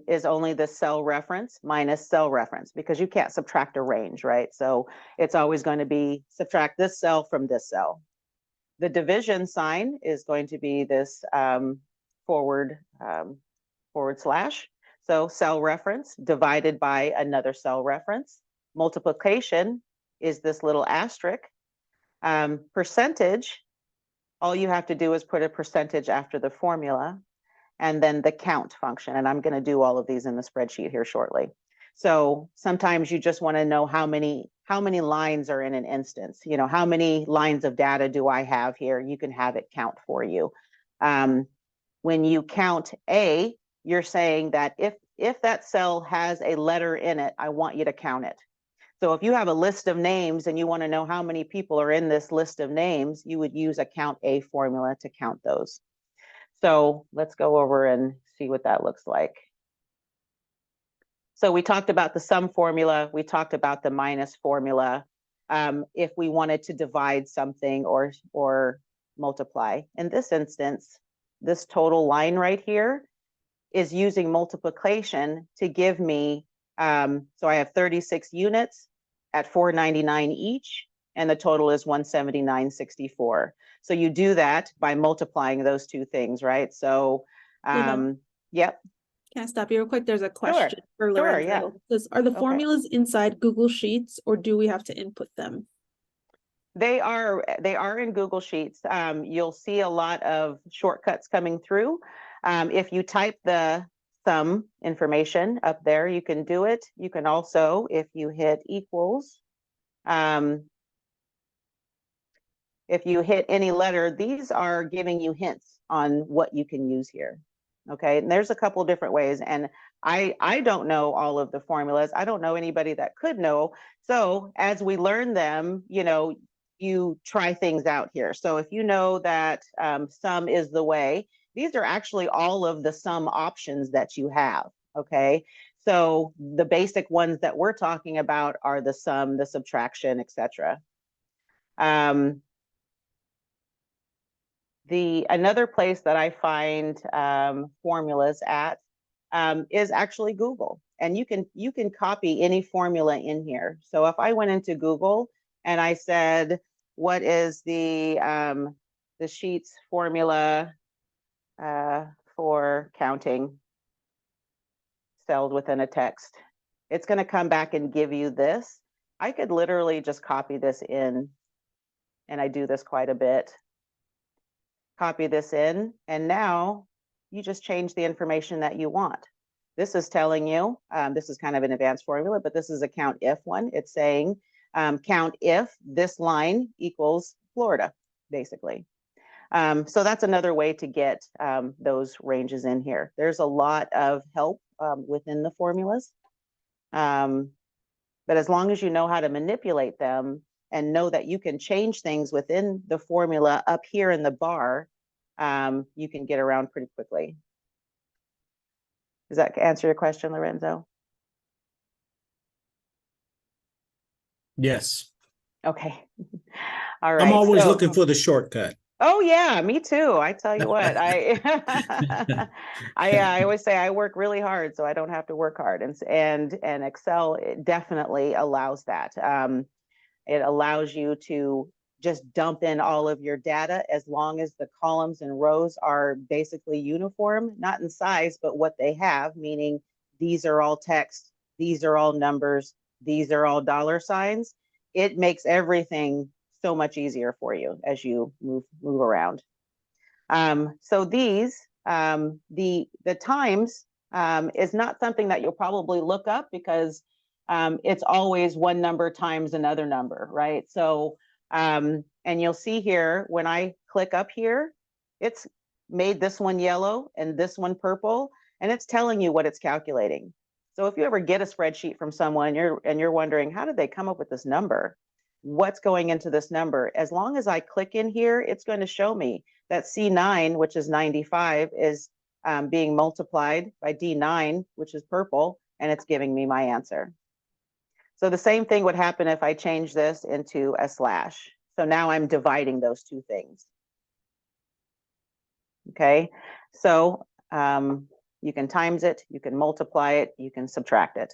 is only the cell reference minus cell reference because you can't subtract a range, right? So it's always going to be subtract this cell from this cell. The division sign is going to be this forward slash. So cell reference divided by another cell reference. Multiplication is this little asterisk. Percentage, all you have to do is put a percentage after the formula, and then the count function. And I'm going to do all of these in the spreadsheet here shortly. So sometimes you just want to know how many lines are in an instance. You know, how many lines of data do I have here? You can have it count for you. When you count A, you're saying that if that cell has a letter in it, I want you to count it. So if you have a list of names and you want to know how many people are in this list of names, you would use a count A formula to count those. So let's go over and see what that looks like. So we talked about the sum formula. We talked about the minus formula. If we wanted to divide something or multiply. In this instance, this total line right here is using multiplication to give me, so I have 36 units. at $4.99 each, and the total is $179.64. So you do that by multiplying those two things, right? So, yep. Can I stop you real quick? There's a question for Lorenzo. Yeah. Are the formulas inside Google Sheets, or do we have to input them? They are in Google Sheets. You'll see a lot of shortcuts coming through. If you type the sum information up there, you can do it. You can also, if you hit equals, if you hit any letter, these are giving you hints on what you can use here. Okay, and there's a couple different ways, and I don't know all of the formulas. I don't know anybody that could know. So as we learn them, you try things out here. So if you know that sum is the way, these are actually all of the sum options that you have. Okay, so the basic ones that we're talking about are the sum, the subtraction, etc. Another place that I find formulas at is actually Google, and you can copy any formula in here. So if I went into Google and I said, what is the Sheets formula for counting spelled within a text, it's going to come back and give you this. I could literally just copy this in, and I do this quite a bit. Copy this in, and now you just change the information that you want. This is telling you, this is kind of an advanced formula, but this is a count if one. It's saying count if this line equals Florida, basically. So that's another way to get those ranges in here. There's a lot of help within the formulas, but as long as you know how to manipulate them and know that you can change things within the formula up here in the bar, you can get around pretty quickly. Does that answer your question, Lorenzo? Yes. Okay. All right. I'm always looking for the shortcut. Oh yeah, me too. I tell you what, I always say I work really hard so I don't have to work hard, and Excel, it definitely allows that. It allows you to just dump in all of your data as long as the columns and rows are basically uniform, not in size, but what they have, meaning these are all text, these are all numbers, these are all dollar signs. It makes everything so much easier for you as you move around. So these, the times is not something that you'll probably look up because it's always one number times another number, right? So, and you'll see here, when I click up here, it's made this one yellow and this one purple, and it's telling you what it's calculating. So if you ever get a spreadsheet from someone and you're wondering, how did they come up with this number? What's going into this number? As long as I click in here, it's going to show me that C9, which is 95, is being multiplied by D9, which is purple, and it's giving me my answer. So the same thing would happen if I change this into a slash. So now I'm dividing those two things. Okay, so you can times it, you can multiply it, you can subtract it.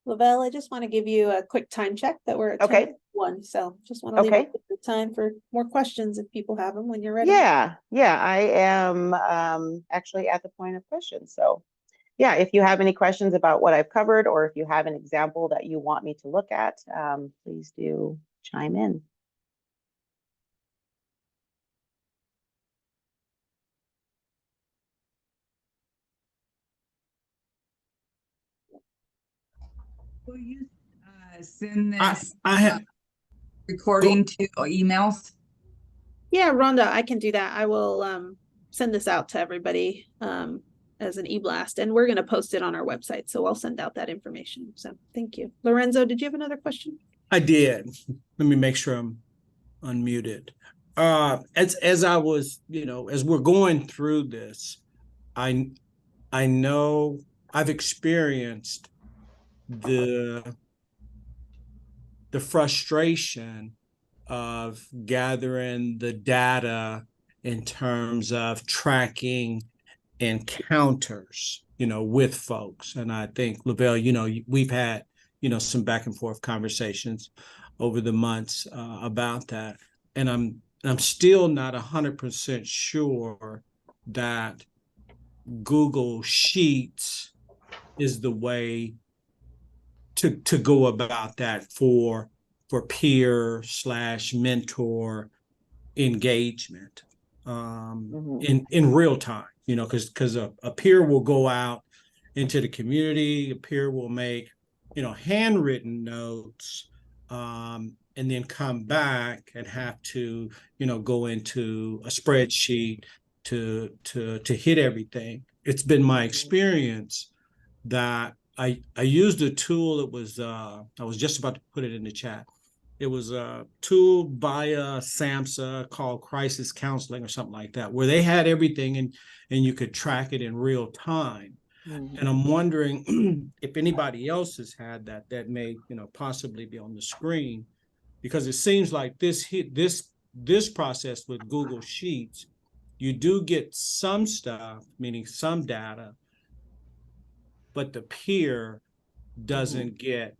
Lavelle, I just want to give you a quick time check that we're at Okay. 10:01, so just want to leave it the time for more questions if people have them when you're ready. Yeah, I am actually at the point of questions. So yeah, if you have any questions about what I've covered, or if you have an example that you want me to look at, please do chime in. Will you send this I have recording to emails? Yeah, Rhonda, I can do that. I will send this out to everybody as an e-blast, and we're going to post it on our website. So I'll send out that information. So thank you. Lorenzo, did you have another question? I did. Let me make sure I'm unmuted. As I was, as we're going through this, I know I've experienced the frustration of gathering the data in terms of tracking encounters, with folks. And I think, Lavelle, we've had, some back and forth conversations over the months about that. And I'm still not 100% sure that Google Sheets is the way to go about that for peer/mentor engagement in real time, because a peer will go out into the community, a peer will make handwritten notes, and then come back and have to go into a spreadsheet to hit everything. It's been my experience that I used a tool that was I was just about to put it in the chat. It was a tool by SAMHSA called Crisis Counseling or something like that, where they had everything and you could track it in real time. And I'm wondering if anybody else has had that may possibly be on the screen, because it seems like this process with Google Sheets, you do get some stuff, meaning some data, but the peer doesn't get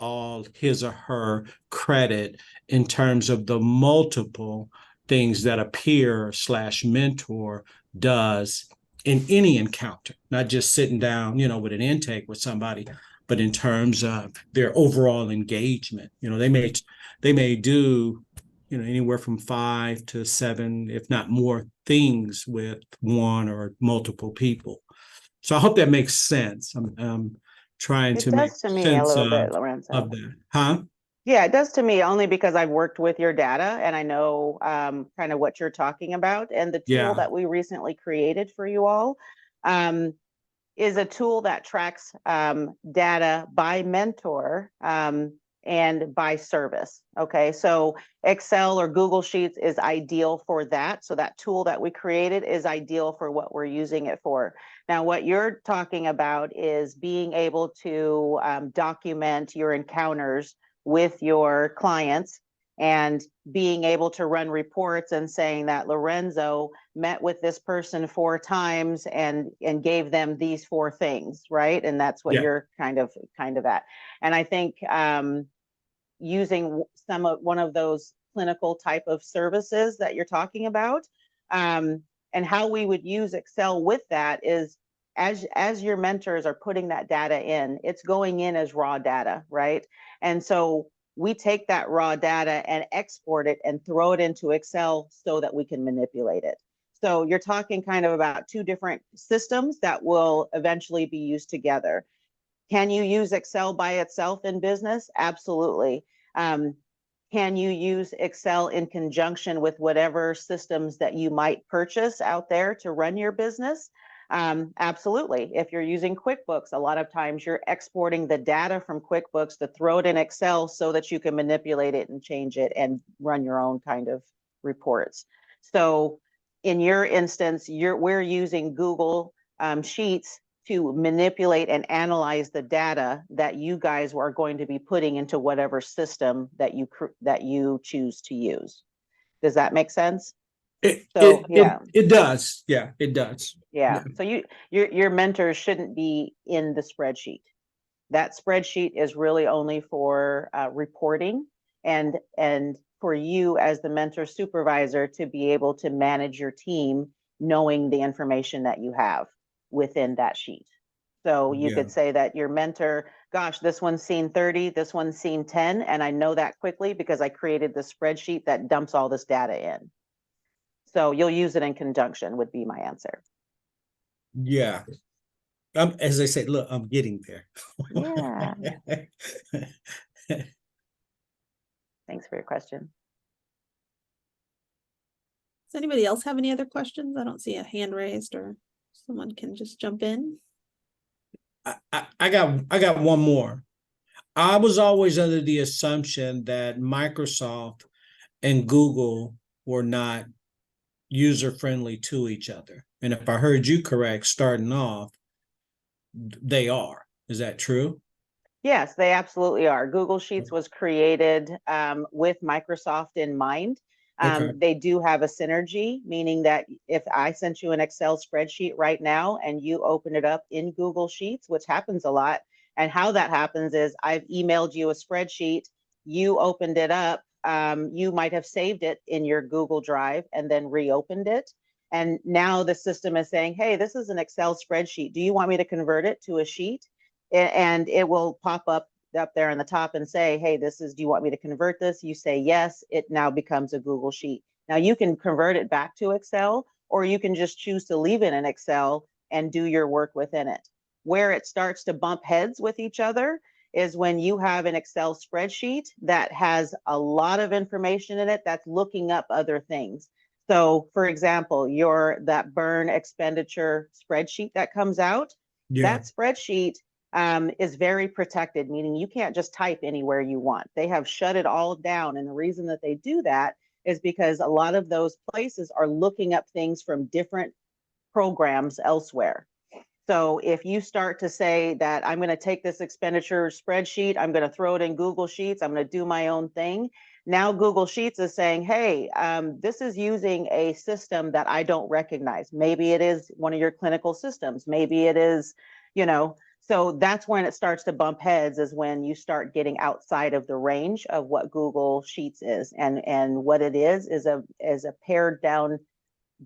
all his or her credit in terms of the multiple things that a peer/mentor does in any encounter, not just sitting down, with an intake with somebody, but in terms of their overall engagement. They may do, anywhere from 5 to 7, if not more, things with one or multiple people. So I hope that makes sense. I'm trying It to make does to me a sense little bit, Lorenzo. of that. Huh? Yeah, it does to me, only because I've worked with your data and I know kind of what you're talking about. And the tool Yeah. that we recently created for you all is a tool that tracks data by mentor and by service. Okay, so Excel or Google Sheets is ideal for that. So that tool that we created is ideal for what we're using it for. Now, what you're talking about is being able to document your encounters with your clients and being able to run reports and saying that Lorenzo met with this person 4 times and gave them these 4 things, right? And that's what you're kind of at. And I think using one of those clinical type of services that you're talking about, and how we would use Excel with that is, as your mentors are putting that data in, it's going in as raw data, right? And so we take that raw data and export it and throw it into Excel so that we can manipulate it. So you're talking kind of about 2 different systems that will eventually be used together. Can you use Excel by itself in business? Absolutely. Can you use Excel in conjunction with whatever systems that you might purchase out there to run your business? Absolutely. If you're using QuickBooks, a lot of times you're exporting the data from QuickBooks to throw it in Excel so that you can manipulate it and change it and run your own kind of reports. So in your instance, we're using Google Sheets to manipulate and analyze the data that you guys are going to be putting into whatever system that you choose to use. Does that make sense? It does. Yeah, it does. Yeah. So your mentors shouldn't be in the spreadsheet. That spreadsheet is really only for reporting and for you as the mentor supervisor to be able to manage your team, knowing the information that you have within that sheet. So you could say that your mentor, gosh, this one's seen 30, this one's seen 10, and I know that quickly because I created the spreadsheet that dumps all this data in. So you'll use it in conjunction would be my answer. Yeah. As I said, look, I'm getting there. Yeah. Thanks for your question. Does anybody else have any other questions? I don't see a hand raised, or someone can just jump in. I got one more. I was always under the assumption that Microsoft and Google were not user-friendly to each other. And if I heard you correct, starting off, they are. Is that true? Yes, they absolutely are. Google Sheets was created with Microsoft in mind. Okay. They do have a synergy, meaning that if I sent you an Excel spreadsheet right now and you open it up in Google Sheets, which happens a lot, And how that happens is I've emailed you a spreadsheet, you opened it up, you might have saved it in your Google Drive and then reopened it. And now the system is saying, hey, this is an Excel spreadsheet. Do you want me to convert it to a sheet? And it will pop up there on the top and say, hey, do you want me to convert this? You say yes, it now becomes a Google Sheet. Now you can convert it back to Excel, or you can just choose to leave it in Excel and do your work within it. Where it starts to bump heads with each other is when you have an Excel spreadsheet that has a lot of information in it that's looking up other things. So for example, that burn expenditure spreadsheet that comes out, that spreadsheet is very protected, meaning you can't just type anywhere you want. They have shut it all down. And the reason that they do that is because a lot of those places are looking up things from different programs elsewhere. So if you start to say that I'm going to take this expenditure spreadsheet, I'm going to throw it in Google Sheets, I'm going to do my own thing. Now Google Sheets is saying, hey, this is using a system that I don't recognize. Maybe it is one of your clinical systems. Maybe it is, so that's when it starts to bump heads, is when you start getting outside of the range of what Google Sheets is. And what it is a pared down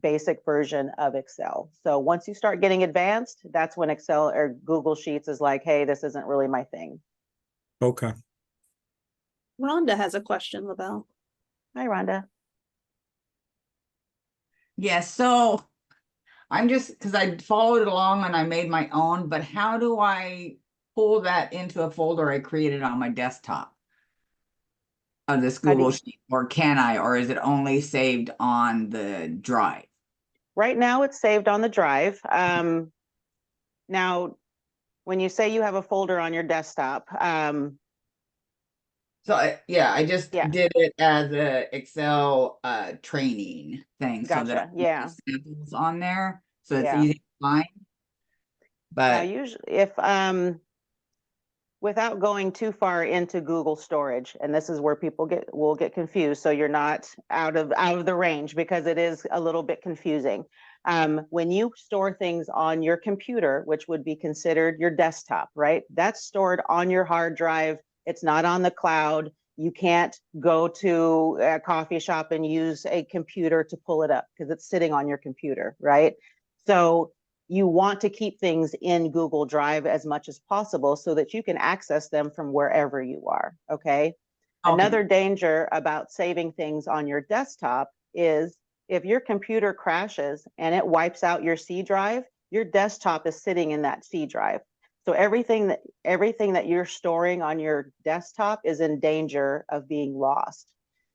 basic version of Excel. So once you start getting advanced, that's when Excel or Google Sheets is like, hey, this isn't really my thing. Okay. Rhonda has a question, Lavelle. Hi, Rhonda. Yes, so I'm just, because I followed along and I made my own, but how do I pull that into a folder I created on my desktop of this Google Sheet? Or can I, or is it only saved on the drive? Right now it's saved on the drive. Now, when you say you have a folder on your desktop, so I just did it as a Excel training thing, so that I yeah, samples on there, so it's Yeah. easy to find. now But usually if without going too far into Google storage, and this is where people will get confused, so you're not out of the range, because it is a little bit confusing. When you store things on your computer, which would be considered your desktop, right? That's stored on your hard drive. It's not on the cloud. You can't go to a coffee shop and use a computer to pull it up because it's sitting on your computer, right? So you want to keep things in Google Drive as much as possible so that you can access them from wherever you are, okay? Another danger about saving things on your desktop is if your computer crashes and it wipes out your C drive, your desktop is sitting in that C drive. So everything that you're storing on your desktop is in danger of being lost.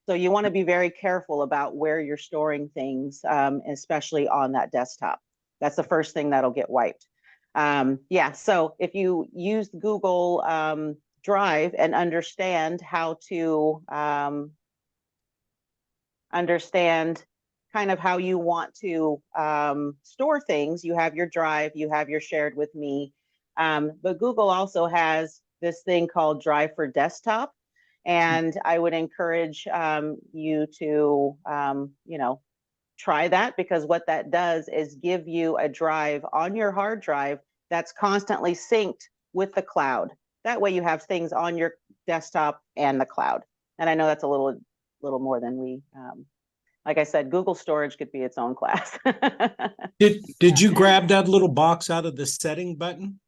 So you want to be very careful about where you're storing things, especially on that desktop. That's the first thing that'll get wiped. Yeah, so if you use Google Drive and understand how to understand kind of how you want to store things, you have your Drive, you have your shared with me, but Google also has this thing called Drive for Desktop. And I would encourage you to, try that, because what that does is give you a drive on your hard drive that's constantly synced with the cloud. That way you have things on your desktop and the cloud. And I know that's a little more than we, like I said, Google storage could be its own class. Did you grab that little box out of the setting button?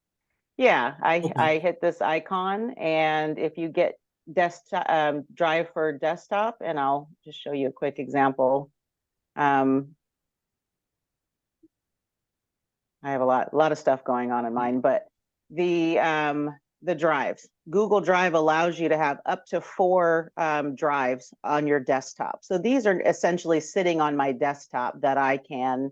Yeah, I hit this icon, and if you get desktop Drive for Desktop, and I'll just show you a quick example. I have a lot of stuff going on in mine, but the drives, Google Drive allows you to have up to 4 drives on your desktop. So these are essentially sitting on my desktop that I can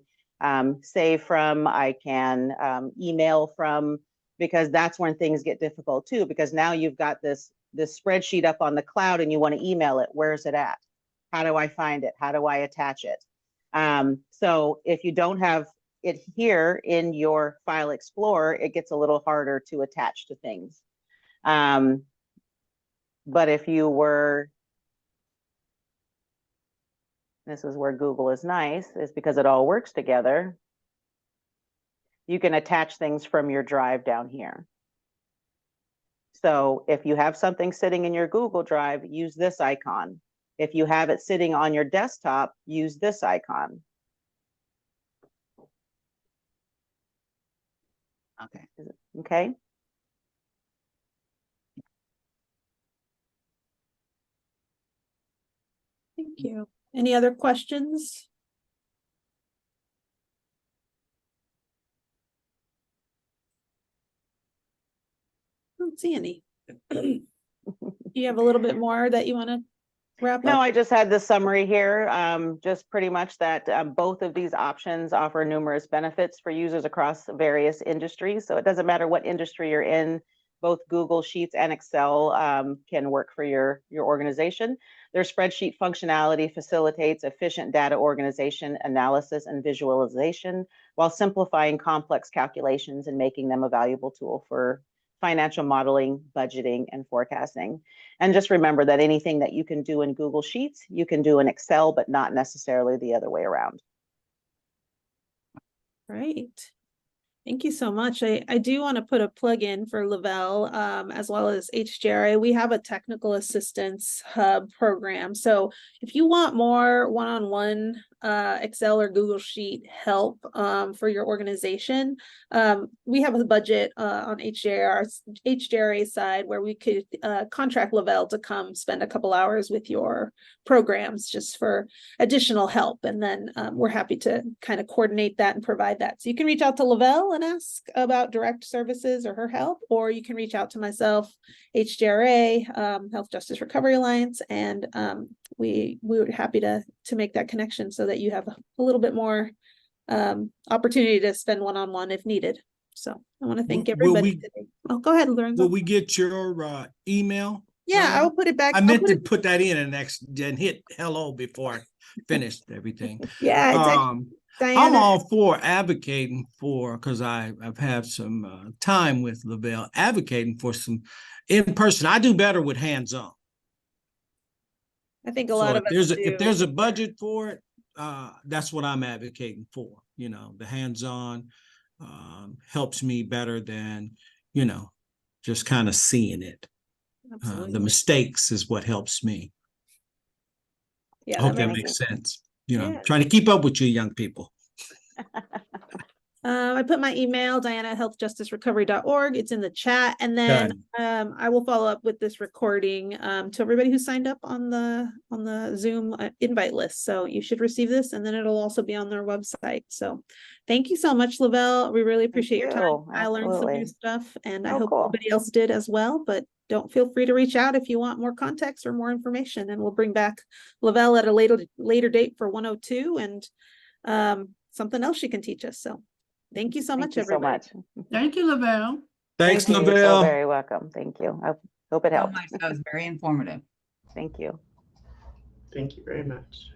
save from, I can email from, because that's when things get difficult too, because now you've got this spreadsheet up on the cloud and you want to email it. Where's it at? How do I find it? How do I attach it? So if you don't have it here in your File Explorer, it gets a little harder to attach to things. But if you were, this is where Google is nice, is because it all works together. You can attach things from your drive down here. So if you have something sitting in your Google Drive, use this icon. If you have it sitting on your desktop, use this icon. Okay. Okay. Thank you. Any other questions? I don't see any. You have a little bit more that you want to wrap No, up? I just had the summary here. Just pretty much that both of these options offer numerous benefits for users across various industries. So it doesn't matter what industry you're in, both Google Sheets and Excel can work for your organization. Their spreadsheet functionality facilitates efficient data organization, analysis, and visualization while simplifying complex calculations and making them a valuable tool for financial modeling, budgeting, and forecasting. And just remember that anything that you can do in Google Sheets, you can do in Excel, but not necessarily the other way around. Right. Thank you so much. I do want to put a plug in for Lavelle, as well as HGRA. We have a technical assistance hub program. So if you want more one-on-one Excel or Google Sheet help for your organization, we have a budget on HGRA's side where we could contract Lavelle to come spend a couple hours with your programs just for additional help. And then we're happy to kind of coordinate that and provide that. So you can reach out to Lavelle and ask about direct services or her help, or you can reach out to myself, HGRA, Health Justice Recovery Alliance, and we were happy to make that connection so that you have a little bit more opportunity to spend one-on-one if needed. So I want to thank everybody today. Oh, go ahead, Lorenzo. Will we get your email? Yeah, I will put it back. I meant to put that in and hit hello before I finished everything. Yeah, it's actually, Diana. I'm all for advocating for, because I've had some time with Lavelle, advocating for some in person. I do better with hands-on. I think a lot of us do. If there's a budget for it, that's what I'm advocating for. You know, the hands-on helps me better than, you know, just kind of seeing it. The mistakes is what helps me. Yeah, I hope that makes sense. You know, yeah. trying to keep up with you young people. I put my email, diana@healthjusticerecovery.org. It's in the chat. And then I will follow up with this recording to everybody who signed up on the Zoom invite list. So you should receive this, and then it'll also be on their website. So thank you so much, Lavelle. We really appreciate your time. I learned some new stuff, and I hope everybody else did as well. But don't feel free to reach out if you want more context or more information, and we'll bring back Lavelle at a later date for 102 and something else she can teach us. So thank you so much, everybody. So much. Thank you, Lavelle. Thanks, Thank you. Lavelle. You're so very welcome. Thank you. I hope it helps. That was very informative. Thank you. Thank you very much.